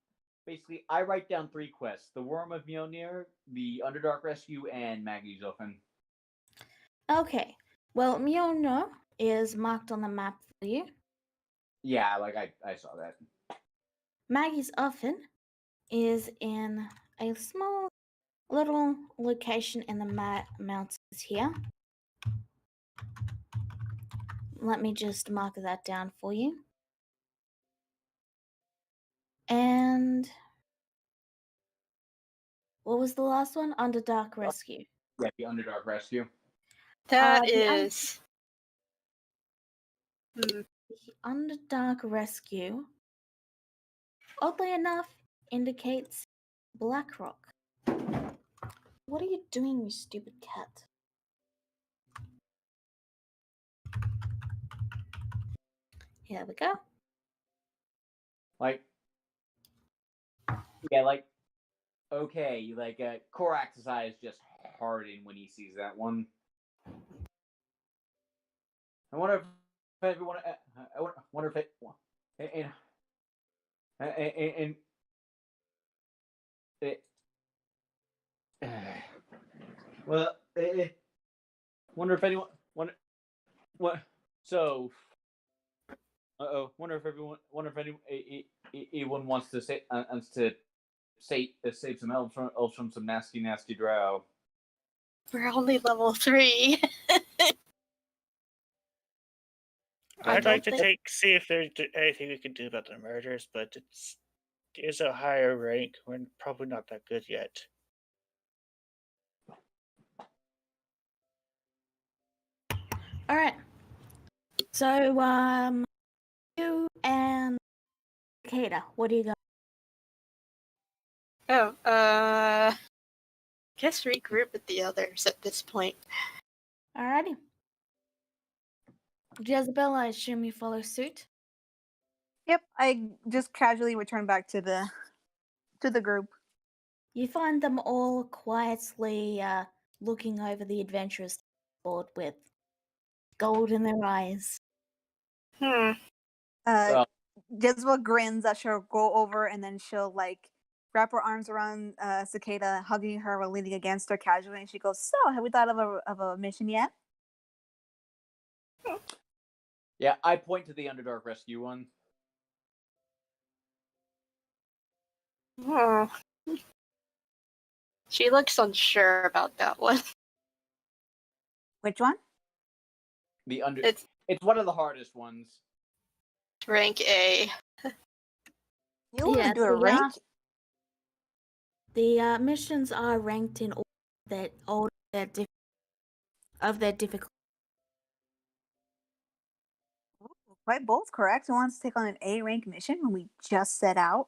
Basically, I write down 3 quests: the Worm of Mjolnir, the Underdark Rescue, and Maggie's Offen. Okay. Well, Mjolnir is marked on the map for you. Yeah, like I saw that. Maggie's Offen is in a small little location in the mountains here. Let me just mark that down for you. And what was the last one? Underdark Rescue. Yeah, the Underdark Rescue. That the is. The Underdark Rescue, oddly enough, indicates Blackrock. What are you doing, you stupid cat? Here we go. Like, yeah, like, okay, like, Korax's eyes just harden when he sees that one. I wonder if everyone. I wonder if it. And well, wonder if anyone. What? So. Wonder if anyone wants to save some elves from some nasty drow. We're only level 3. I'd like to see if there's anything we can do about the murders, but it's a higher rank. We're probably not that good yet. All right. So, you and Kata, what do you got? Oh, guess regroup with the others at this point. Alrighty. Jezebel, I assume you follow suit. Yep, I just casually return back to the group. You find them all quietly looking over the adventurers board with gold in their eyes. Jezebel grins as she'll go over and then she'll like wrap her arms around Cicada, hugging her while leaning against her casually, and she goes, "So, have we thought of a mission yet?" Yeah, I point to the Underdark Rescue one. Oh. She looks unsure about that one. Which one? It's one of the hardest ones. Rank A. You want to do a rank? The missions are ranked in order of their difficulty. Quite both correct. Who wants to take on an A rank mission when we just set out?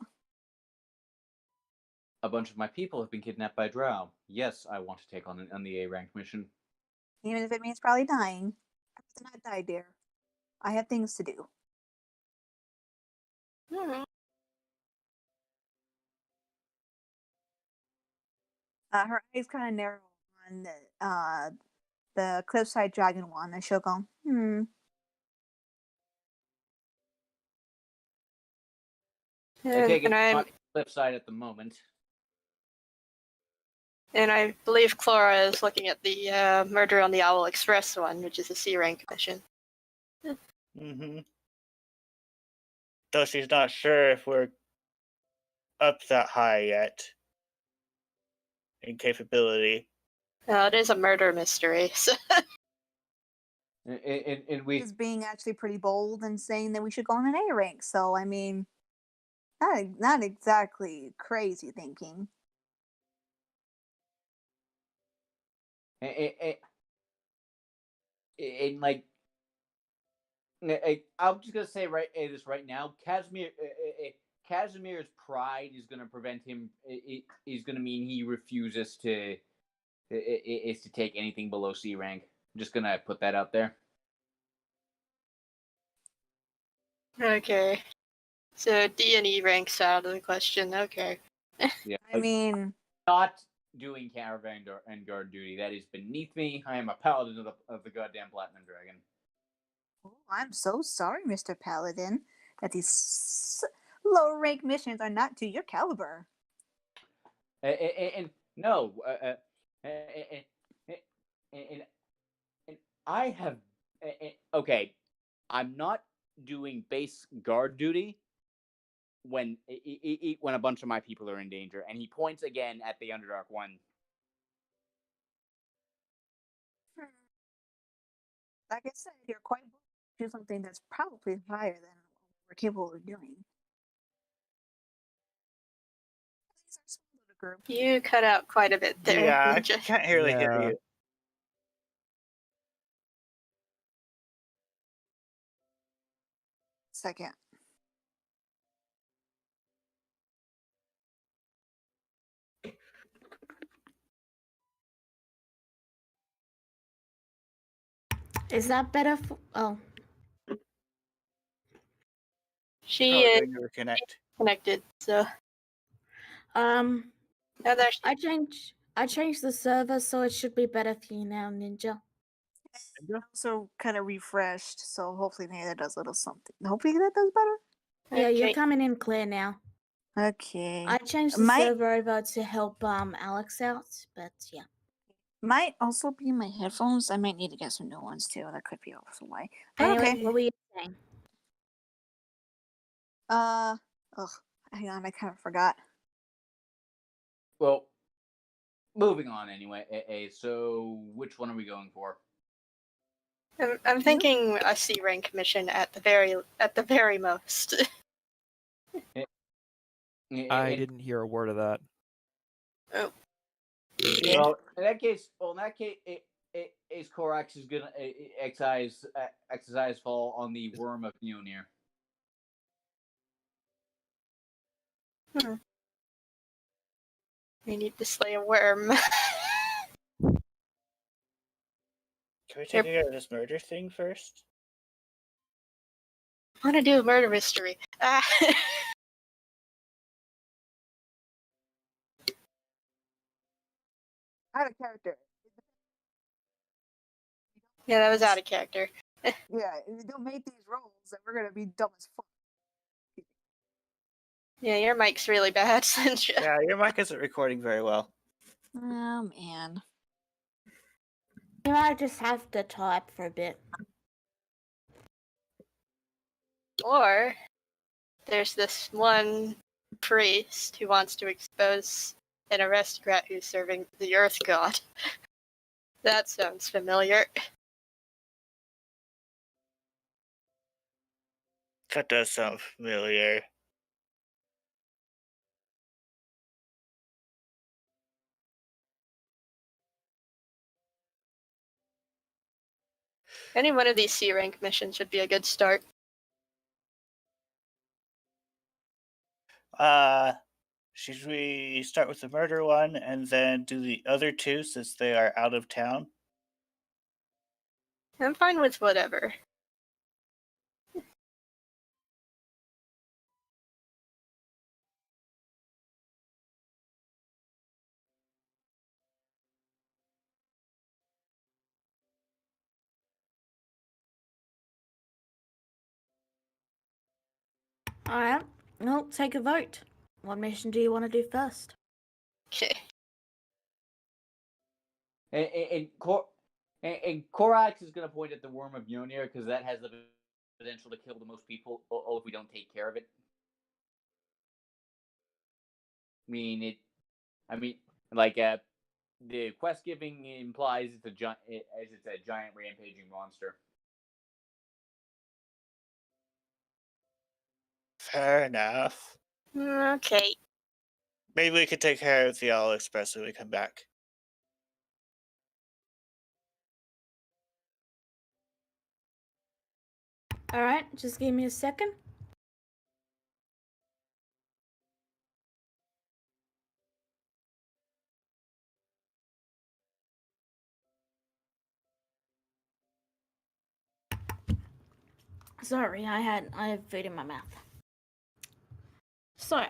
A bunch of my people have been kidnapped by drow. Yes, I want to take on the A rank mission. Even if it means probably dying. I'd not die, dear. I have things to do. Her eyes kind of narrow on the cliffside dragon one, and she'll go, I take it And I'm not cliffside at the moment. And I believe Clara is looking at the Murder on the Owl Express one, which is a C rank mission. Mm-hmm. Though she's not sure if we're up that high yet in capability. It is a murder mystery. So And we Is being actually pretty bold and saying that we should go on an A rank. So I mean, not exactly crazy thinking. and like I'm just gonna say this right now. Casimir's pride is gonna prevent him. Is gonna mean he refuses to is to take anything below C rank. I'm just gonna put that out there. Okay. So D and E ranks out of the question. Okay. Yeah, I mean, not doing caravan and guard duty. That is beneath me. I am a paladin of the goddamn platinum dragon. oh, I'm so sorry, Mr. Paladin, that these low rank missions are not to your caliber. And no, and I have okay. I'm not doing base guard duty when when a bunch of my people are in danger. And he points again at the Underdark one. Like I said, you're quite do something that's probably higher than what we're capable of doing. These are small little group. You cut out quite a bit there, Yeah, I Ninja. can't really hear Yeah. you. Second. Is that better? Oh, She Oh, is then you reconnect. connected, so um, now there she I changed the server, so it should be better for you now, Ninja. And also kind of refreshed, so hopefully maybe that does a little something. Hopefully that does better. Yeah, you're Okay. coming in clear now. Okay. I changed the Might server over to help Alex out, but yeah. might also be my headphones. I might need to get some new ones too. That could be also why. But Anyway, okay. what were you saying? Ugh. Hang on, I kind of forgot. Well, moving on anyway. So which one are we going for? I'm thinking a C rank mission at the very most. I didn't hear a word of that. Oh. Well, in that case, Ace Corax is gonna exercise fall on the worm of Mjolnir. We need to slay a worm. Can we take care of this murder thing first? I want to do a murder mystery. Ah. Out of character. Yeah, that was out of character. Yeah, if you don't make these rolls, then we're gonna be dumb as fuck. Yeah, your mic's really bad, Ninja. Yeah, your mic isn't recording very well. Oh man. You might just have to type for a bit. Or there's this one priest who wants to expose an aristocrat who's serving the Earth God. That sounds familiar. That does sound familiar. Any one of these C rank missions would be a good start. Should we start with the murder one and then do the other two since they are out of town? I'm fine with whatever. Alright, well, take a vote. What mission do you want to do first? Okay. And Corax is going to point at the worm of Mjolnir because that has the potential to kill the most people if we don't take care of it. The quest giving implies it's a giant rampaging monster. Fair enough. Okay. Maybe we could take care of the All Express when we come back. Alright, just give me a second. Sorry, I have food in my mouth. So,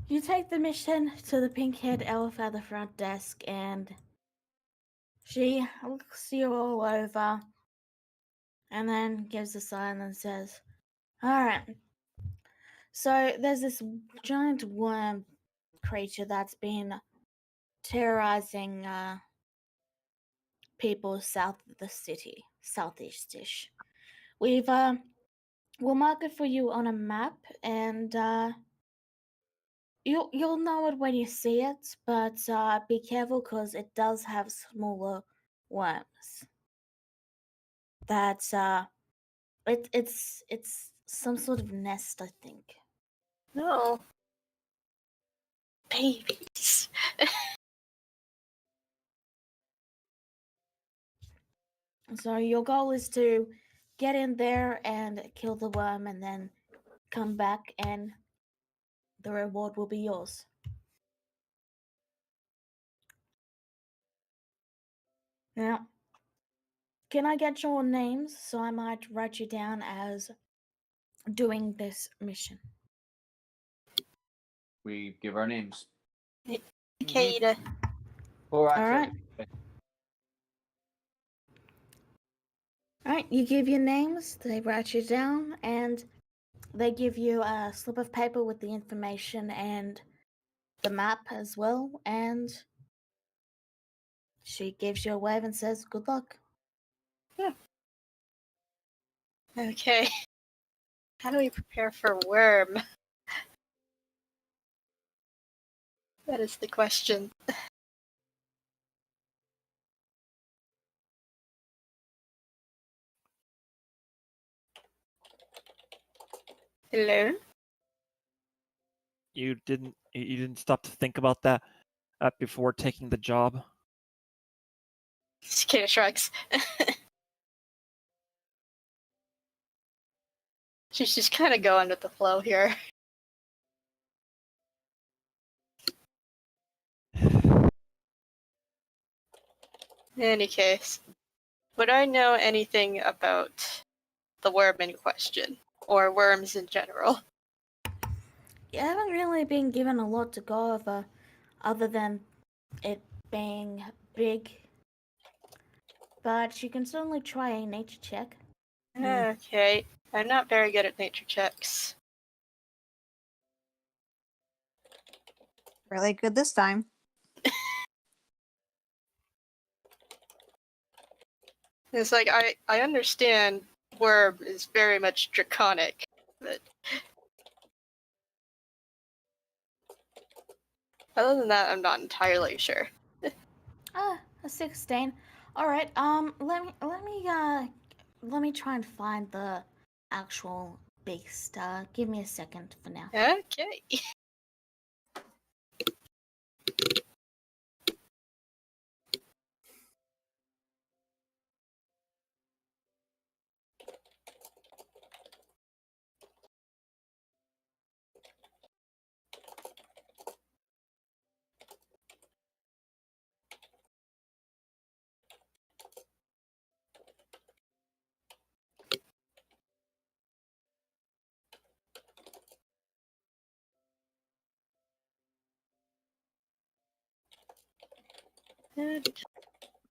you take the mission to the pink-haired elf at the front desk, and she looks you all over, and then gives a sign and says, "Alright, so there's this giant worm creature that's been terrorizing people south of the city, southeast-ish. We'll mark it for you on a map, and you'll know it when you see it, but be careful because it does have smaller worms. That's it's some sort of nest, I think. No. Babies. So your goal is to get in there and kill the worm, and then come back, and the reward will be yours. Now, can I get your names so I might write you down as doing this mission? We give our names. Cicada. Or Alright. Alright, you give your names, they write you down, and they give you a slip of paper with the information and the map as well, and she gives you a wave and says, "Good luck." Okay. How do we prepare for worm? That is the question. Hello? You didn't stop to think about that before taking the job. Cicada shrugs. She's just kind of going with the flow here. In any case, would I know anything about the worm in question? Or worms in general? You haven't really been given a lot to go over, other than it being big. But you can certainly try a nature check. Okay. I'm not very good at nature checks. Really good this time. It's like, I understand worm is very much draconic, but other than that, I'm not entirely sure. A 16. All right. Let me try and find the actual beast. Give me a second for now. Okay.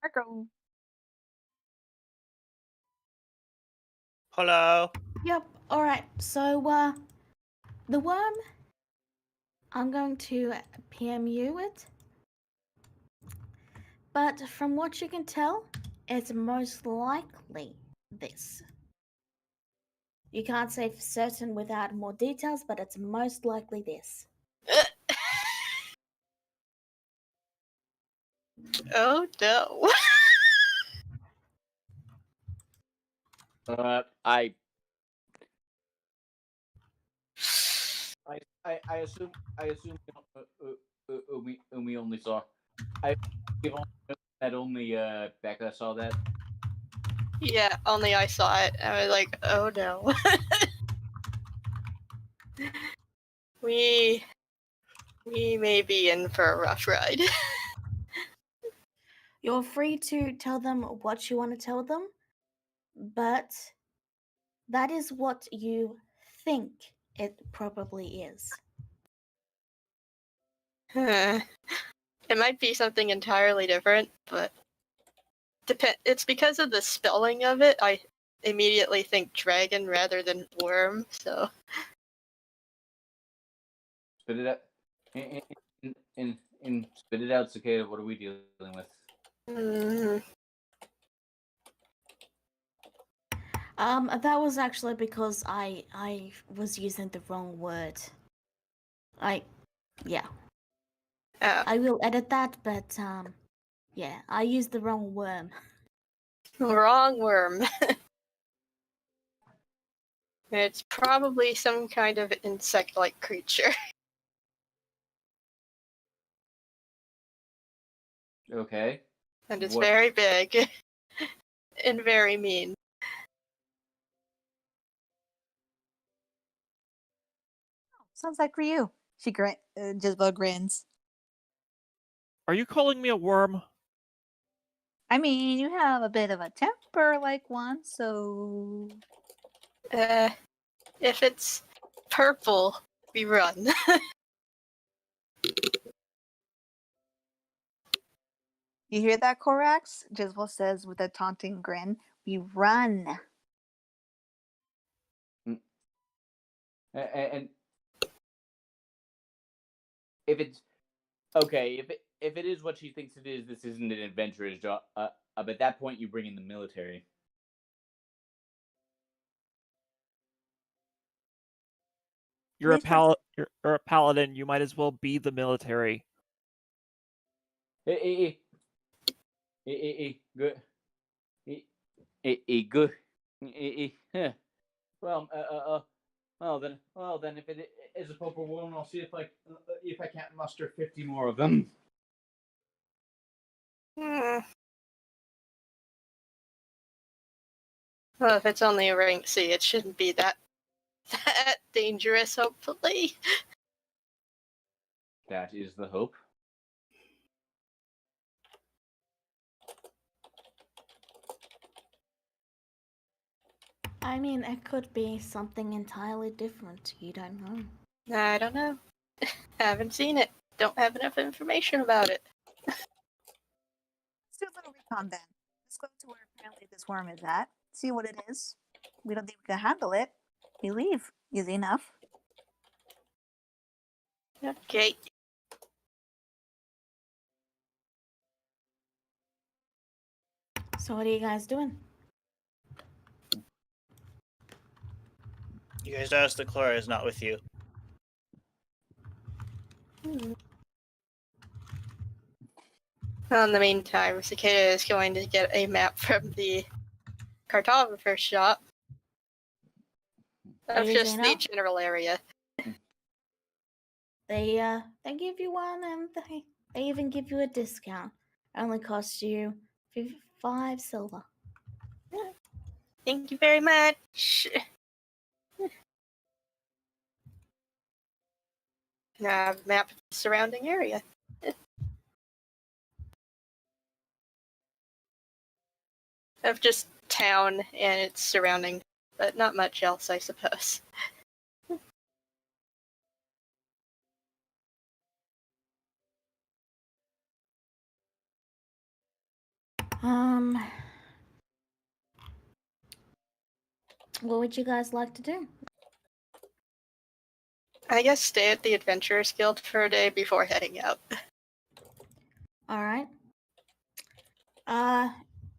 Marco. Hello. Yep. All right. So, the worm. I'm going to PM you it. But from what you can tell, it's most likely this. You can't say for certain without more details, but it's most likely this. Oh no. I I assume we only saw. I give only that only Becca saw that. Yeah, only I saw it. I was like, oh no. we may be in for a rough ride. You're free to tell them what you want to tell them, but that is what you think it probably is. It might be something entirely different, but it's because of the spelling of it. I immediately think dragon rather than worm. So Spit it out. In spit it out, Cicada. What are we dealing with? That was actually because I was using the wrong word. Yeah. I will edit that, but yeah, I used the wrong worm. Wrong worm. It's probably some kind of insect-like creature. Okay. And it's What- very big. And very mean. Sounds like Ryu. She Jezebel grins. Are you calling me a worm? I mean, you have a bit of a temper like one, so If it's purple, we run. you hear that, Korax? Jezebel says with a taunting grin. We run. And if it's okay, if it is what she thinks it is, this isn't an adventurous job. At that point, you bring in the military. You're a paladin. You might as well be the military. Good. Good. Well then, if it is a proper one, I'll see if I can't muster 50 more of them. Well, if it's only a rank C, it shouldn't be that dangerous, hopefully. That is the hope. I mean, it could be something entirely different. You don't know. I don't know. Haven't seen it. Don't have enough information about it. Let's do a little recon then. Let's go to where apparently this worm is at. See what it is. We don't think we can handle it. We leave. Easy enough. Okay. So what are you guys doing? You guys notice the Clara is not with you. Well, in the meantime, Cicada is going to get a map from the cartographer shop of Easy just the enough. general area. They give you one, and they even give you a discount. It only costs you 5 silver. Thank you very much. Now I have a map of the surrounding area. Of just town and its surrounding, but not much else, I suppose. What would you guys like to do? I guess stay at the Adventurers Guild for a day before heading out. All right.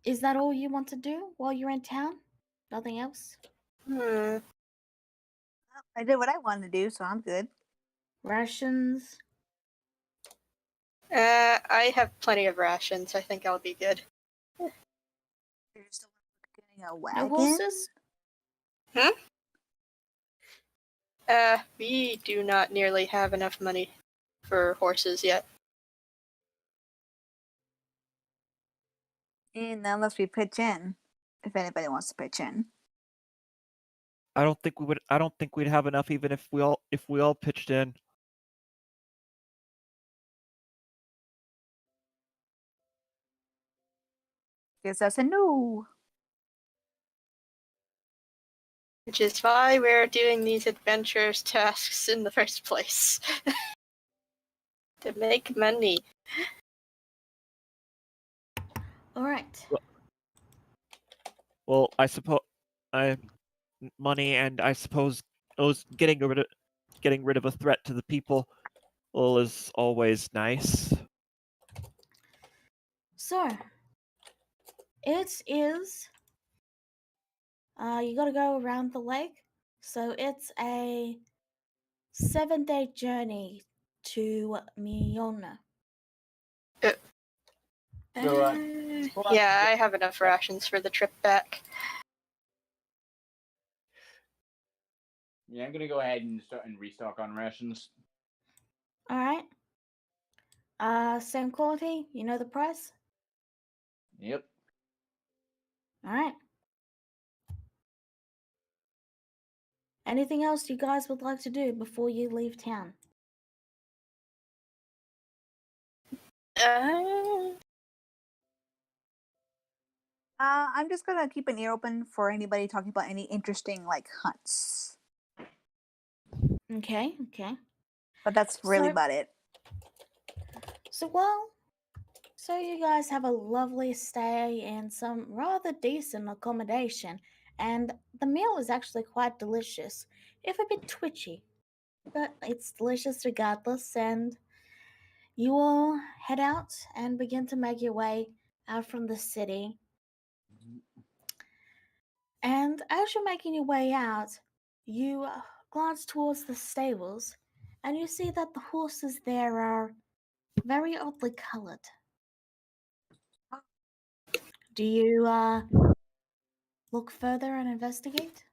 Is that all you want to do while you're in town? Nothing else? I did what I wanted to do, so I'm good. Rations? I have plenty of rations. I think I'll be good. You're still getting a No wagon? horses? We do not nearly have enough money for horses yet. And unless we pitch in, if anybody wants to pitch in. I don't think we would. I don't think we'd have enough, even if we all pitched in. Guess that's a no. Which is why we're doing these adventurous tasks in the first place. To make money. All right. Well, I suppose money, and I suppose getting rid of a threat to the people, well, is always nice. So, it is. You gotta go around the lake. So it's a 7-day journey to Miona. Yeah, I have enough rations for the trip back. Yeah, I'm gonna go ahead and restock on rations. All right. Same quality. You know the price. Yep. All right. Anything else you guys would like to do before you leave town? I'm just gonna keep an ear open for anybody talking about any interesting hunts. Okay. But that's really So- about it. So you guys have a lovely stay in some rather decent accommodation, and the meal is actually quite delicious, if a bit twitchy, but it's delicious regardless. And you all head out and begin to make your way out from the city. And as you're making your way out, you glance towards the stables, and you see that the horses there are very oddly colored. Do you look further and investigate?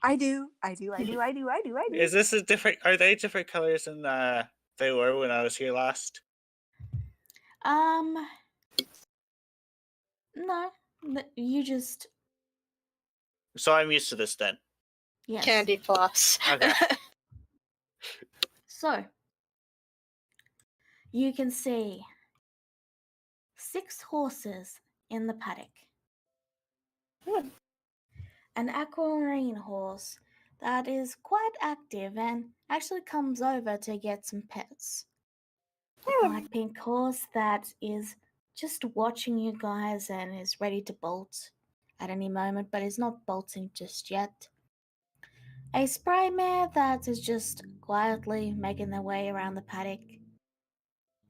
I do. Is this a different? Are they different colors than they were when I was here last? No. You just So I'm used to this then. yes. Candy floss. Okay. So you can see 6 horses in the paddock. An aquamarine horse that is quite active and actually comes over to get some pets. A light pink horse that is just watching you guys and is ready to bolt at any moment, but is not bolting just yet. A spry mare that is just quietly making their way around the paddock.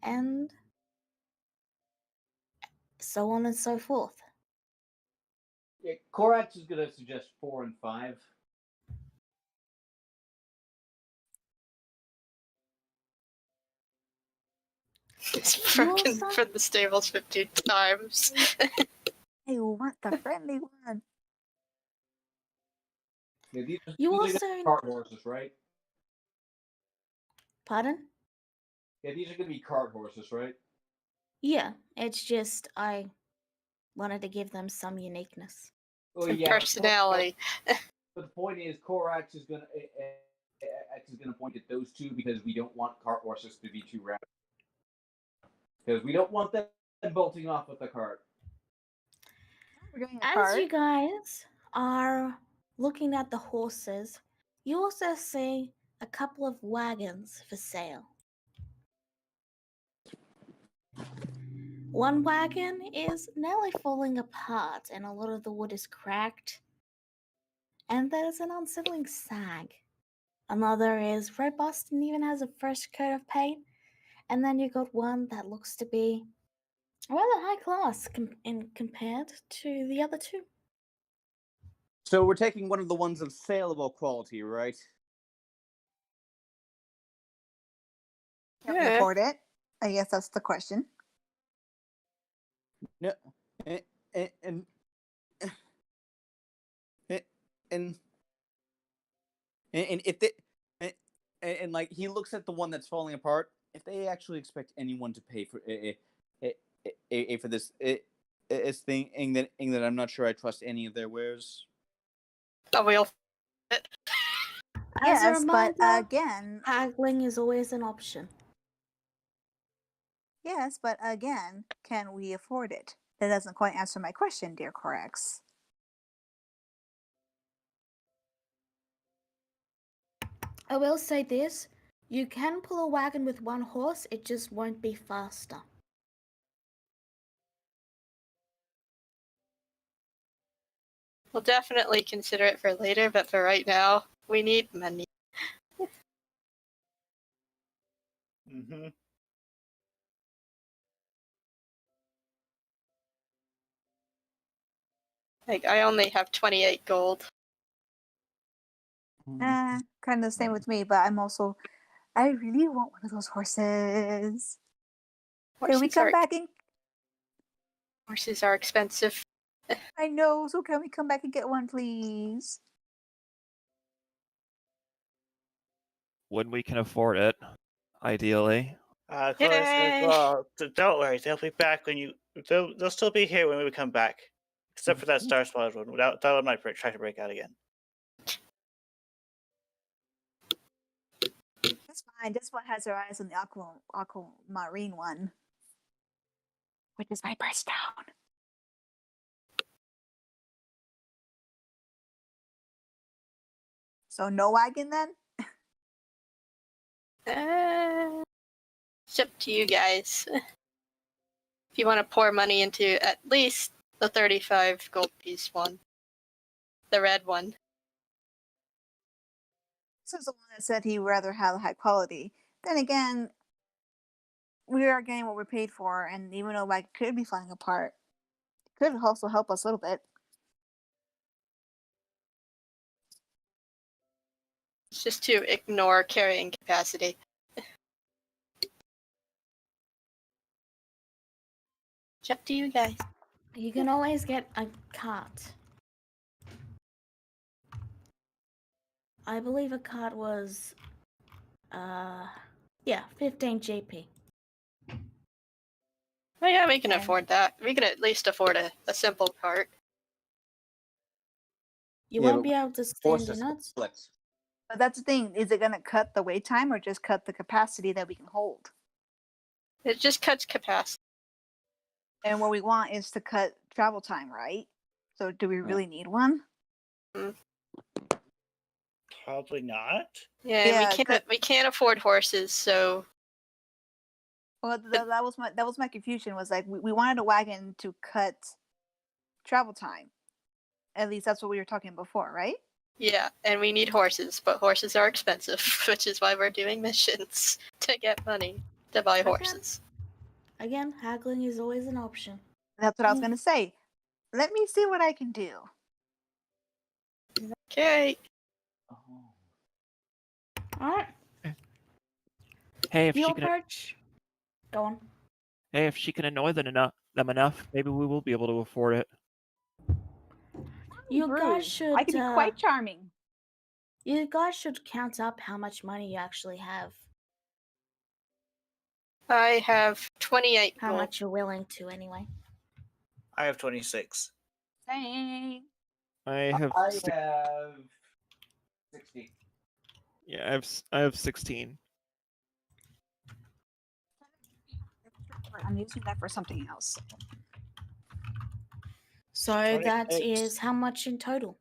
And so on and so forth. Yeah, Korax is gonna suggest 4 and 5. It's You broken also- from the stables 15 times. I want the friendly one. Yeah, these are You these are also gonna be cart horses, right? Pardon? Yeah, these are gonna be cart horses, right? Yeah, it's just I wanted to give them some uniqueness. Oh And yeah. personality. But the point is, Korax is gonna point at those two because we don't want cart horses to be too rapid. Because we don't want them bolting off with the cart. We're doing a As card. you guys are looking at the horses, you also see a couple of wagons for sale. One wagon is nearly falling apart and a lot of the wood is cracked, and there's an unsettling sag. Another is robust and even has a fresh coat of paint, and then you got one that looks to be rather high class compared to the other two. So we're taking one of the ones of saleable quality, right? Can we Yeah. afford it? I guess that's the question. No, and and and And if they and like he looks at the one that's falling apart, if they actually expect anyone to pay for for this thing that I'm not sure I trust any of their wares. Oh, we'll. As a Yes, but reminder, again, haggling is always an option. yes, but again, can we afford it? That doesn't quite answer my question, dear Corax. I will say this, you can pull a wagon with one horse, it just won't be faster. We'll definitely consider it for later, but for right now, we need money. Mm-hmm. Like, I only have 28 gold. Kind of the same with me, but I really want one of those horses. Can we come back and? Horses are expensive. I know, so can we come back and get one, please? When we can afford it, ideally. Of course, Yay! well, don't worry. They'll be back when you. They'll still be here when we come back, except for that Star Squadron. That one might try to break out again. That's fine. This one has her eyes on the aquamarine one, which is my birthstone. So no wagon then? It's up to you guys. If you want to pour money into at least the 35 gold piece one. The red one. This is the one that said he'd rather have high quality. Then again, we are getting what we're paid for, and even though wagon could be falling apart, it could also help us a little bit. It's just to ignore carrying capacity. It's up to you guys. You can always get a cart. I believe a cart was, 15 GP. Oh yeah, we can And- afford that. We can at least afford a simple cart. You Yeah, won't but be able to stand in Horses it. flex. But that's the thing. Is it going to cut the wait time or just cut the capacity that we can hold? It just cuts capacity. And what we want is to cut travel time, right? So do we really need one? Probably not. Yeah, Yeah, we can't afford horses, so Well, that was my confusion. Was like we wanted a wagon to cut travel time. At least that's what we were talking before, right? yeah, and we need horses, but horses are expensive, which is why we're doing missions to get money to buy Okay. horses. Again, haggling is always an option. That's what I was gonna say. Let me see what I can do. Okay. Alright, Hey, if she fuel can, purge. Go on. hey, if she can annoy them enough, maybe we will be able to afford it. You Rude. guys should. I can be quite charming. You guys should count up how much money you actually have. I have 28 How gold. much you're willing to, anyway. I have 26. Same. I have, I have 60. yeah, I have 16. I'm using that for something else. So that 26. is how much in total?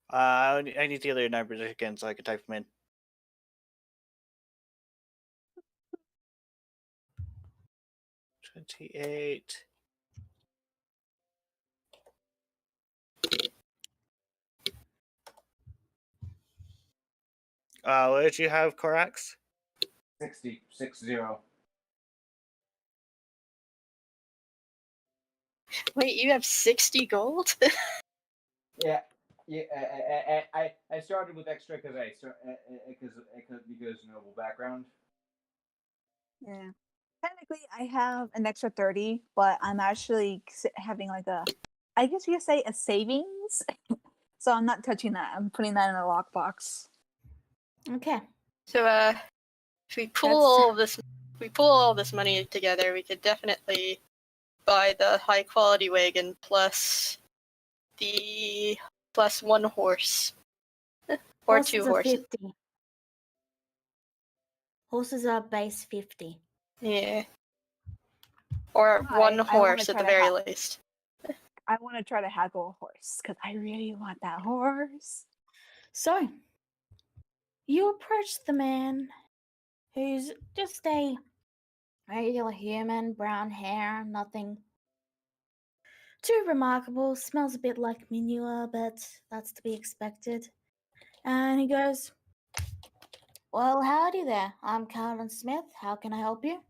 I need the other numbers again so I can type them in. $28. What did you have, Corax? 60. Wait, you have 60 gold? Yeah. I started with extra because noble background. Yeah. Technically, I have an extra 30, but I'm actually having like I guess you could say a savings So I'm not touching that. I'm putting that in a lockbox. Okay. So if we pull all this money together, we could definitely buy the high quality wagon plus one horse. Or two horses. 50. Horses are base 50. Yeah. Or one I wanna horse at try the to very least. I want to try to haggle a horse because I really want that horse. So, you approach the man who's just a regular human, brown hair, nothing too remarkable, smells a bit like manure, but that's to be expected. And he goes, "Well, howdy there. I'm Carlton Smith. How can I help you?"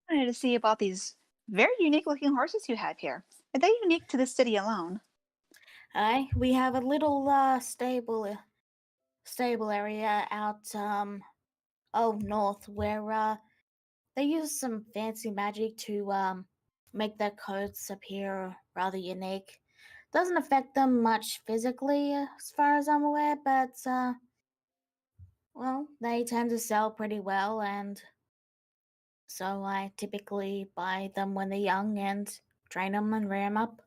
I wanted to see about these very unique looking horses you have here. Are they unique to the city alone? Aye, we have a little stable area out north where they use some fancy magic to make their coats appear rather unique. Doesn't affect them much physically, as far as I'm aware, but well, they tend to sell pretty well, and so I typically buy them when they're young and train them and rear them up.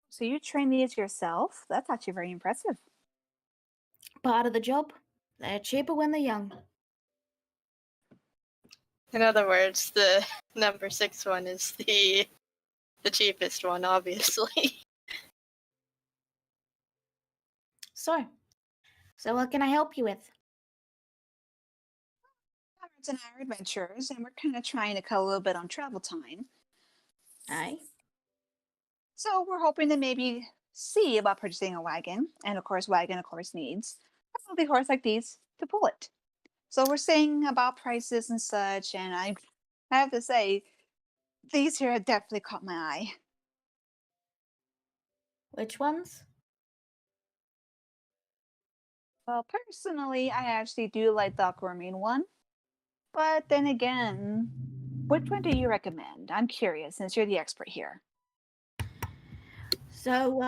So you train these yourself? That's actually very impressive. Part of the job. They're cheaper when they're young. In other words, the number 6 one is the cheapest one, obviously. So what can I help you with? Comrades in our adventures, and we're kind of trying to cut a little bit on travel time. Aye. So we're hoping to maybe see about purchasing a wagon, and of course, wagon needs a lovely horse like these to pull it. So we're saying about prices and such, and I have to say, these here have definitely caught my eye. Which ones? Well, personally, I actually do like the aquamarine one, but then again, which one do you recommend? I'm curious, since you're the expert here. So,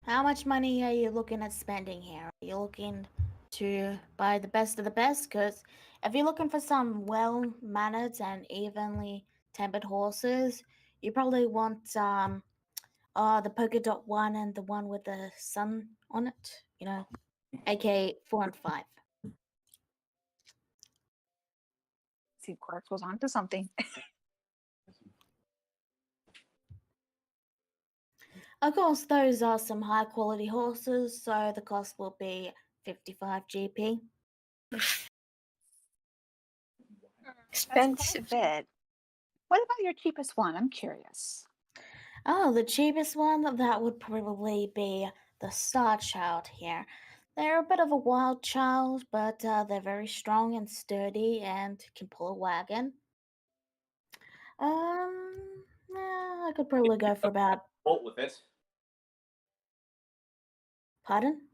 how much money are you looking at spending here? Are you looking to buy the best of the best? Because if you're looking for some well-mannered and evenly tempered horses, you probably want the polka dot one and the one with the sun on it. You know, aka 4 and 5. See, Quark was onto something. Of course, those are some high-quality horses, so the cost will be 55 GP. That's Expensive. quite a bit. What about your cheapest one? I'm curious. Oh, the cheapest one, that would probably be the Star Child here. They're a bit of a wild child, but they're very strong and sturdy and can pull a wagon. Yeah, I could probably go for about. Bolt with it. Pardon?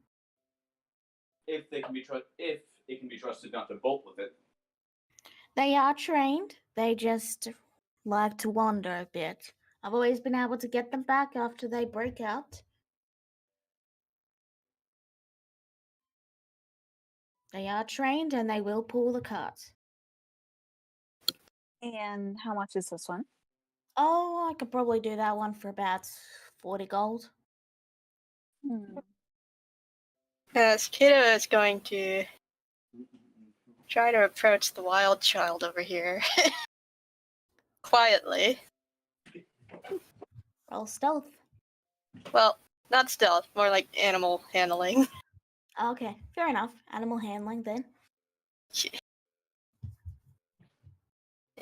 If it can be trusted not to bolt with it. They are trained. They just like to wander a bit. I've always been able to get them back after they break out. They are trained and they will pull the cart. And how much is this one? Oh, I could probably do that one for about 40 gold. Skiddo is going to try to approach the wild child over here. Quietly. Roll stealth. Well, not stealth, more like animal handling. Okay, fair enough. Animal handling then.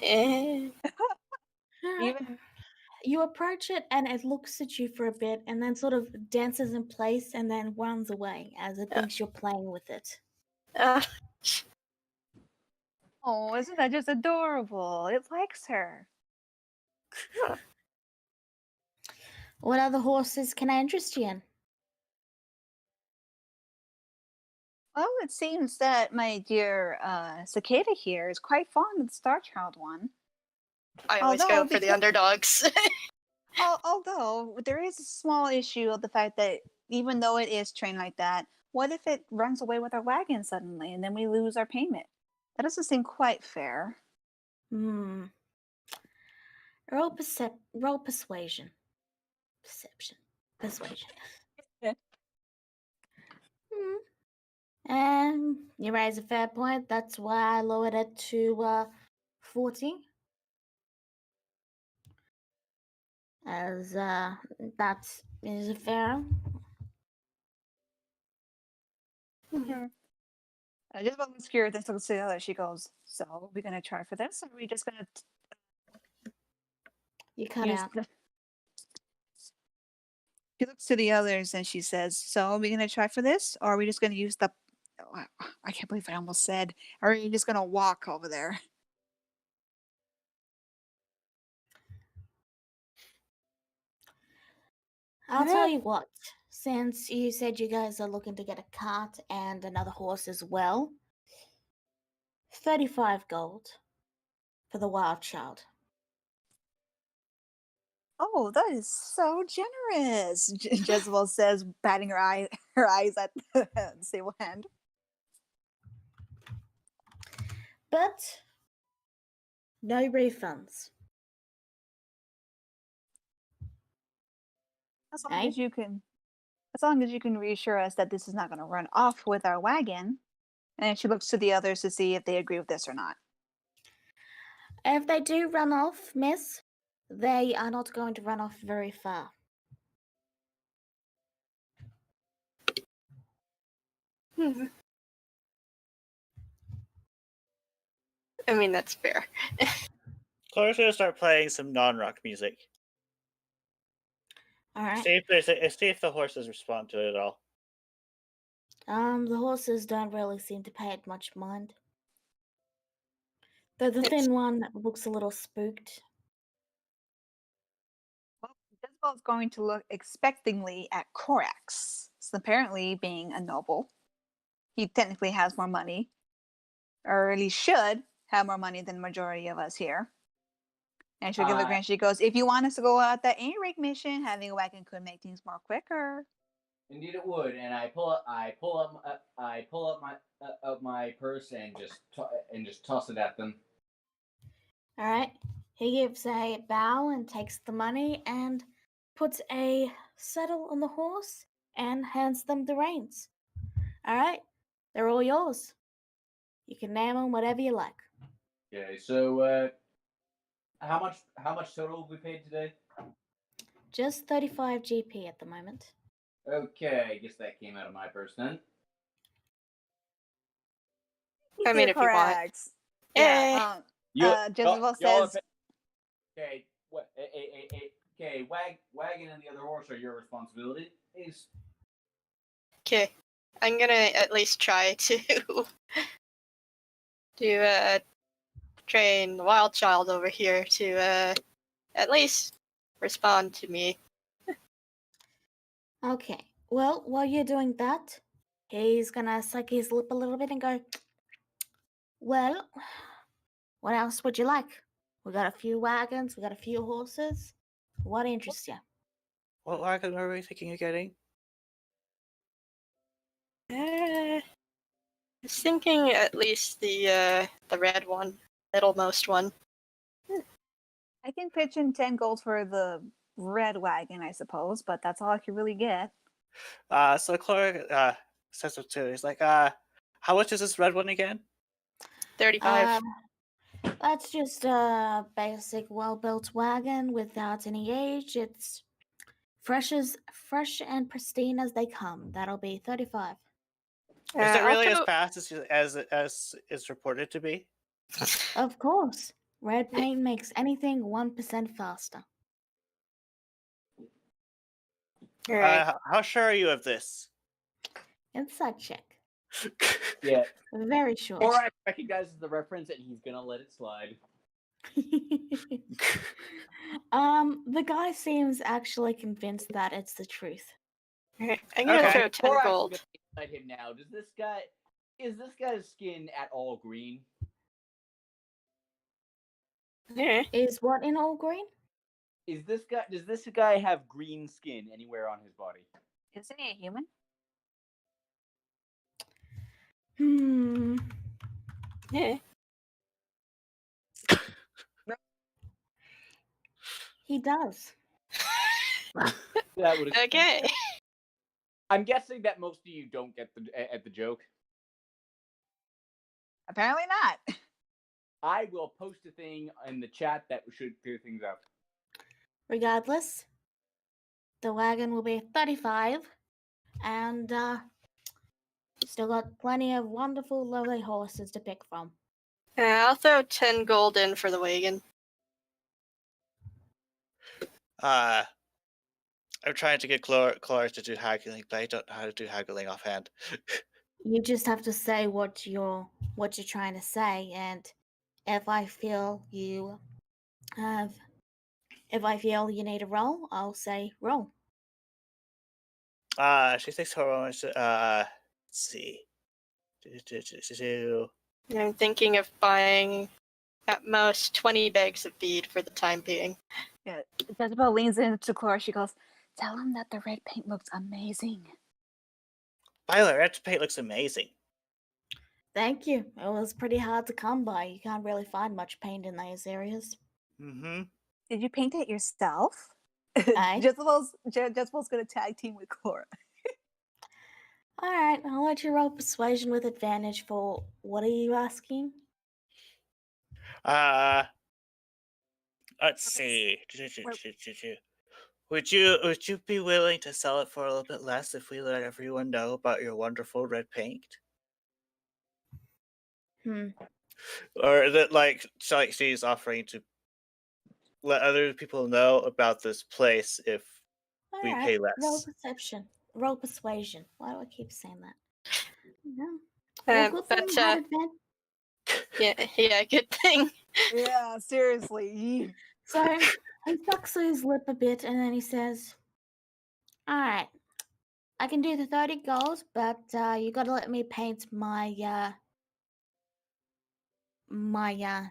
Eh. Even You approach it and it looks at you for a bit and then sort of dances in place and then runs away as it thinks you're playing with it. oh, isn't that just adorable? It likes her. What other horses can I interest you in? Well, it seems that my dear cicada here is quite fond of the Star Child one. I always Although go for the underdogs. Although there is a small issue of the fact that even though it is trained like that, what if it runs away with our wagon suddenly and then we lose our payment? That doesn't seem quite fair. Hmm. Roll persuasion. Persuasion. Yeah. Hmm. And you raise a fair point. That's why I lowered it to 40. As that is a fair. I just wasn't scared. Then looks to the other. She goes, "So are we gonna try for this, or are we just gonna You cut use out. the?" She looks to the others and she says, "So are we gonna try for this, or are we just gonna use the?" Oh, I can't believe I almost said. Are you just gonna walk over there? I'll tell you what. Since you said you guys are looking to get a cart and another horse as well, 35 gold for the wild child. Oh, that is so generous. Jezebel says, batting her eyes at the stable hand. But no refunds. As long Eh? as you can, as long as you can reassure us that this is not going to run off with our wagon. And she looks to the others to see if they agree with this or not. If they do run off, miss, they are not going to run off very far. I mean, that's fair. Clara's gonna start playing some non-rock music. All right. See if the horses respond to it at all. The horses don't really seem to pay it much mind. Though the thin one looks a little spooked. Well, Jezebel's going to look expectingly at Corax. So apparently, being a noble, he technically has more money, or at least should have more money than the majority of us here. And she'll give a grin. She goes, "If you want us to go out that A-Rig mission, having a wagon could make things more quicker." Indeed, it would. And I pull up my purse and just toss it at them. All right. He gives a bow and takes the money and puts a saddle on the horse and hands them the reins. All right. They're all yours. You can name them whatever you like. Okay, so how much total have we paid today? Just 35 GP at the moment. Okay, I guess that came out of my purse then. I mean, if you want. Corax. Eh. Yeah. Jezebel says, "Okay, what? Okay, wagon and the other horse are your responsibility. Please." Okay, I'm gonna at least try to train the wild child over here to at least respond to me. Okay. Well, while you're doing that, he's gonna suck his lip a little bit and go, "Well, what else would you like? We got a few wagons, we got a few horses. What interests you?" What wagon are we thinking of getting? I was thinking at least the red one, middlemost one. "I can pitch in 10 gold for the red wagon, I suppose, but that's all I can really get." So Clara says it too. He's like, how much is this red one again? 35. That's just a basic, well-built wagon without any age. It's fresh and pristine as they come. That'll be 35. Is it really as Also, fast as it's reported to be? Of course, red paint makes anything 1% faster. right. How sure are you of this? Insight check. Yeah. Very sure. Korak recognizes the reference and he's gonna let it slide. The guy seems actually convinced that it's the truth. Alright, I'm gonna Okay. throw 10 Korak gold. is gonna inside him now. Is this guy's skin at all green? Yeah. Is what in all green? Does this guy have green skin anywhere on his body? Isn't he a human? Hmm. Yeah. He does. That would explain. Okay. I'm guessing that most of you don't get the joke. Apparently not. I will post a thing in the chat that should clear things up. Regardless, the wagon will be 35, and still got plenty of wonderful, lovely horses to pick from. I'll throw 10 gold in for the wagon. I'm trying to get Clara to do haggling, but I don't know how to do haggling offhand. You just have to say what you're trying to say, and if I feel you need a roll, I'll say roll. She thinks her own. Let's see. I'm thinking of buying at most 20 bags of bead for the time being. Yeah. Jezebel leans into Clara. She goes, "Tell him that the red paint looks amazing." Violet, red paint looks amazing. Thank you. It was pretty hard to come by. You can't really find much paint in those areas. Mm-hmm. Did you paint it yourself? Aye. Jezebel's gonna tag team with Clara. Alright, I'll let you roll persuasion with advantage for what are you asking? Let's see. Would you be willing to sell it for a little bit less if we let everyone know about your wonderful red paint? Or is it like she's offering to let other people know about this place if we pay less? Roll perception. Roll persuasion. Why do I keep saying that? No. Good But thing you had advantage. yeah, good thing. Yeah, seriously. So he sucks his lip a bit and then he says, "Alright, I can do the 30 goals, but you gotta let me paint my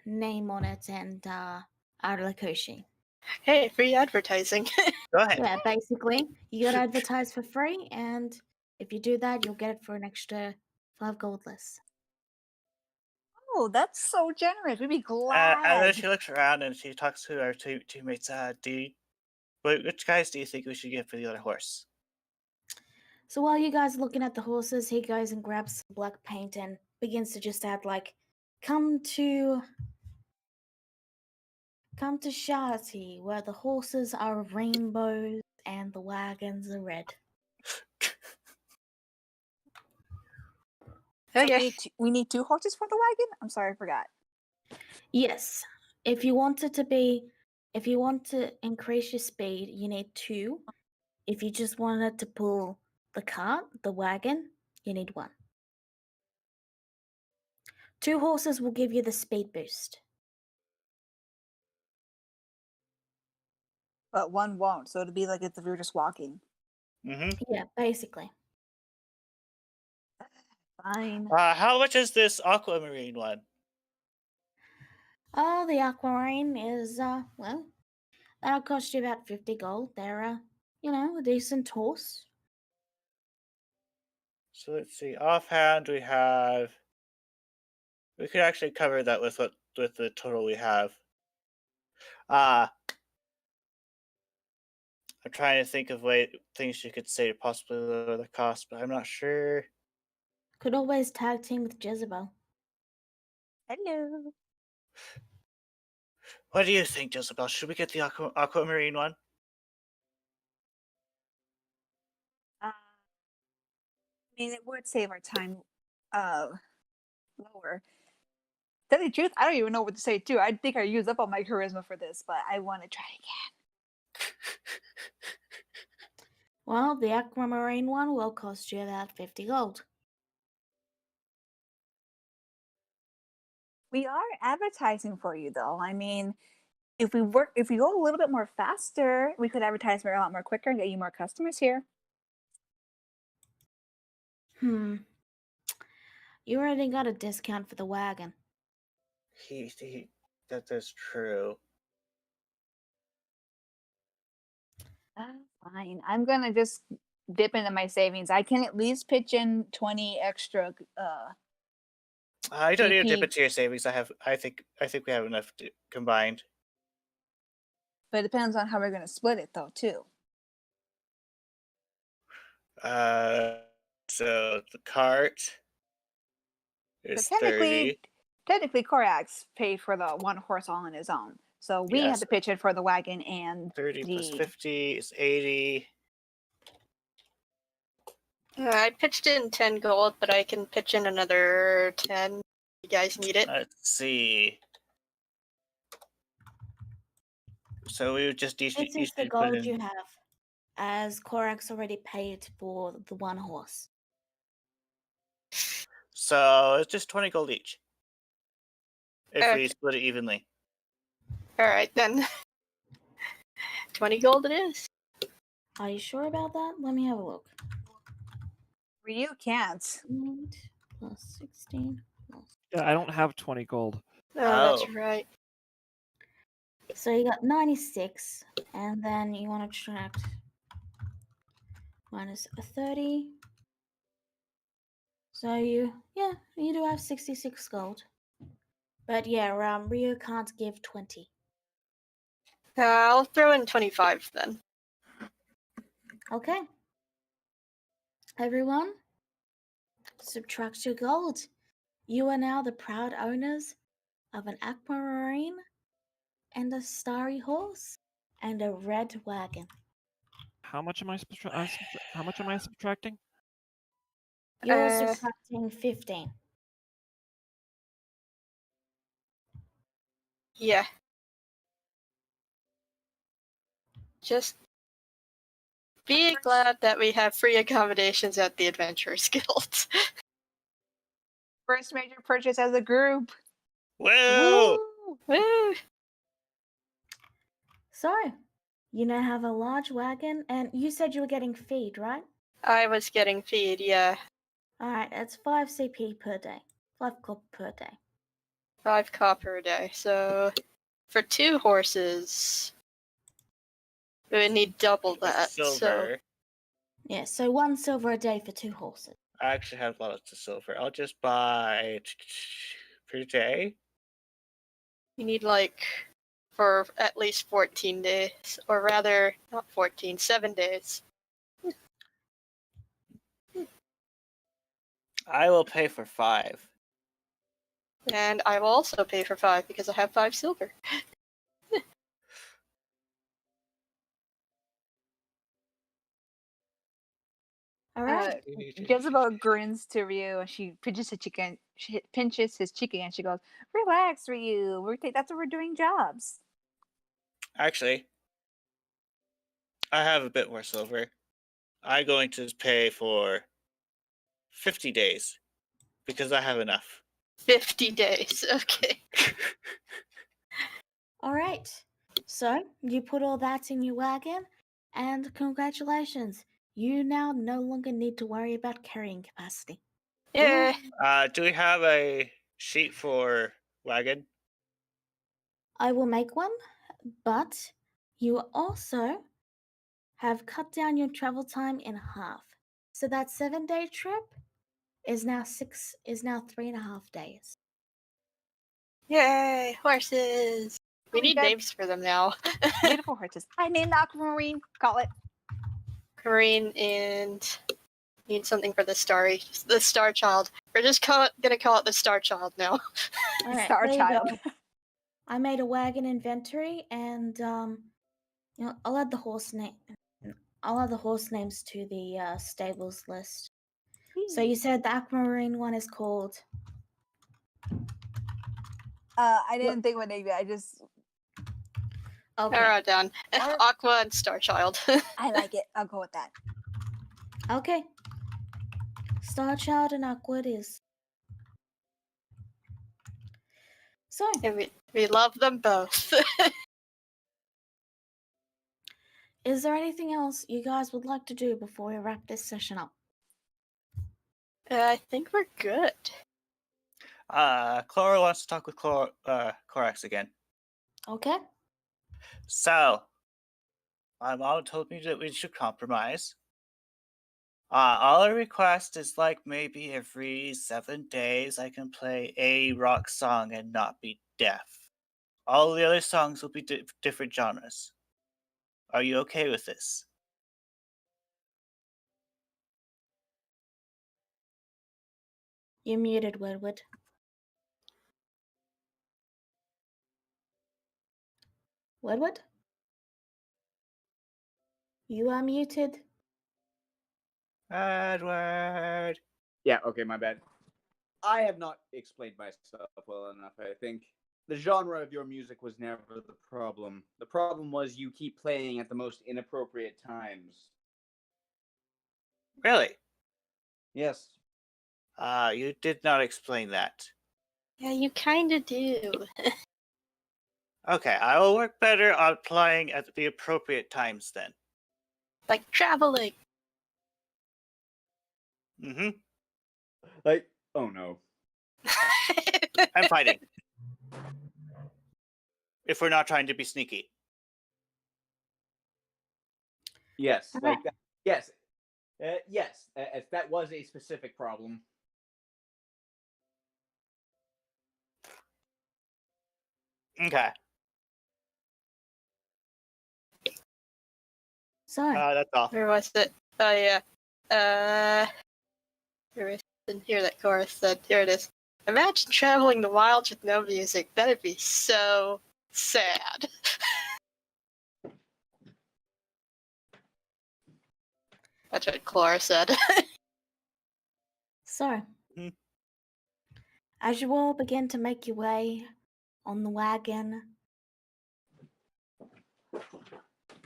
name on it and our location." Hey, free advertising. Go ahead. Yeah, basically, you gotta advertise for free, and if you do that, you'll get it for an extra 5 gold less. Oh, that's so generous. We'd be glad. And then she looks around and she talks to our teammates. Which guys do you think we should get for the other horse? So while you guys are looking at the horses, he goes and grabs some black paint and begins to just add like, come to Sharty, where the horses are rainbows and the wagons are red. Okay. We need 2 horses for the wagon? I'm sorry, I forgot. Yes. If you want to increase your speed, you need 2. If you just wanted to pull the cart, the wagon, you need 1. 2 horses will give you the speed boost. But 1 won't, so it'd be like if we were just walking. Mm-hmm. Yeah, basically. Fine. How much is this aquamarine one? Oh, the aquamarine is well, that'll cost you about 50 gold. They're a decent horse. So let's see. Offhand, we could actually cover that with the total we have. I'm trying to think of things you could say to possibly lower the cost, but I'm not sure. Could always tag team with Jezebel. Hello. What do you think, Jezebel? Should we get the aquamarine one? I mean, it would save our time lower. To tell you the truth, I don't even know what to say too. I think I used up all my charisma for this, but I want to try again. Well, the aquamarine one will cost you about 50 gold. We are advertising for you, though. I mean, if we go a little bit more faster, we could advertise a lot more quicker and get you more customers here. You already got a discount for the wagon. He That is true. Fine. I'm gonna just dip into my savings. I can at least pitch in 20 extra. I don't need to dip GP. into your savings. I think we have enough combined. But it depends on how we're gonna split it, though, too. So the cart is 30. Technically, Korax paid for the one horse all on his own. So we have Yes. to pitch in for the wagon and 30 plus the 50 is 80. I pitched in 10 gold, but I can pitch in another 10 if you guys need it. Let's see. So we would just This is the gold you have, as Korax already paid for the one horse. So it's just 20 gold each. If we Okay. split it evenly. Alright then. 20 gold it is. Are you sure about that? Let me have a look. Ryu can't. 8 plus 16 plus. Yeah, I don't have 20 gold. Oh, that's Oh. right. So you got 96, and then you want to subtract minus 30. So you do have 66 gold. But yeah, Rio can't give 20. I'll throw in 25 then. Okay. Everyone, subtract your gold. You are now the proud owners of an aquamarine and a starry horse and a red wagon. How much am I subtracting? You're Uh, subtracting 15. Yeah. Just be glad that we have free accommodations at the Adventurers Guild. First major purchase as a group. Whoa! Woo! So, you now have a large wagon, and you said you were getting feed, right? I was getting feed, yeah. Alright, that's 5 CP per day. 5 copper per day. 5 copper a day. So, for 2 horses, we would need double that. So, Silver. Yeah, so 1 silver a day for 2 horses. I actually have lots of silver. I'll just buy per day. you need for at least 14 days. Or rather, not 14, 7 days. I will pay for 5. And I will also pay for 5 because I have 5 silver. Alright. Jezebel grins to Ryu and she pinches his chicken. She pinches his chicken and she goes, "Relax, Ryu. That's what we're doing jobs." Actually, I have a bit more silver. I'm going to pay for 50 days because I have enough. 50 days, okay. Alright. So, you put all that in your wagon, and congratulations. You now no longer need to worry about carrying capacity. Yeah. Do we have a sheet for wagon? I will make one, but you also have cut down your travel time in half. So that 7-day trip is now 3.5 days. Yay, horses. We Oh my need God. names for them now. Beautiful horses. I named the aquamarine. Call it. Corinne and need something for the Star Child. We're just gonna call it the Star Child now. Alright, Star there you Child. go. I made a wagon inventory, and I'll add the horse name. I'll add the horse names to the stables list. So you said the aquamarine one is called. I didn't think of a name yet. I just Okay. Alright, down. Or- Aqua and Star Child. I like it. I'll go with that. Okay. Star Child and Aqua it is. So, And we love them both. is there anything else you guys would like to do before we wrap this session up? I think we're good. Clara wants to talk with Corax again. Okay. So, my mom told me that we should compromise. All I request is like maybe every 7 days I can play a rock song and not be deaf. All the other songs will be different genres. Are you okay with this? You're muted, Woodward. Woodward? You are muted. Edward. Yeah, okay, my bad. I have not explained myself well enough, I think. The genre of your music was never the problem. The problem was you keep playing at the most inappropriate times. Really? Yes. You did not explain that. Yeah, you kind of do. Okay, I will work better on playing at the appropriate times then. Like traveling. Mm-hmm. Like, oh no. I'm fighting. If we're not trying to be sneaky. Yes, Okay. like that. Yes. Yes, if that was a specific problem. Okay. So, That's all. Where was it? Oh yeah. Didn't hear that chorus said. Here it is. Imagine traveling the wilds with no music. That'd be so sad. That's what Clara said. so, Mhm. as you all begin to make your way on the wagon,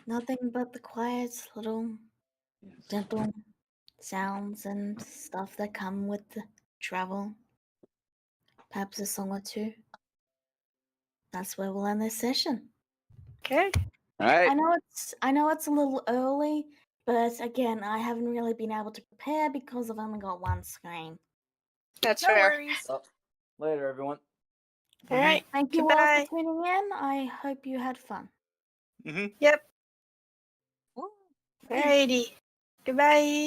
nothing but the quiet little gentle sounds and stuff that come with the travel. Perhaps a song or two. That's where we'll end this session. Okay. Alright. I know it's a little early, but again, I haven't really been able to prepare because I've only got one screen. That's No fair. worries. Well, later, everyone. All right. Thank you all Goodbye. for tuning in. I hope you had fun. Mm-hmm. Yep. Woo. Alrighty. Goodbye.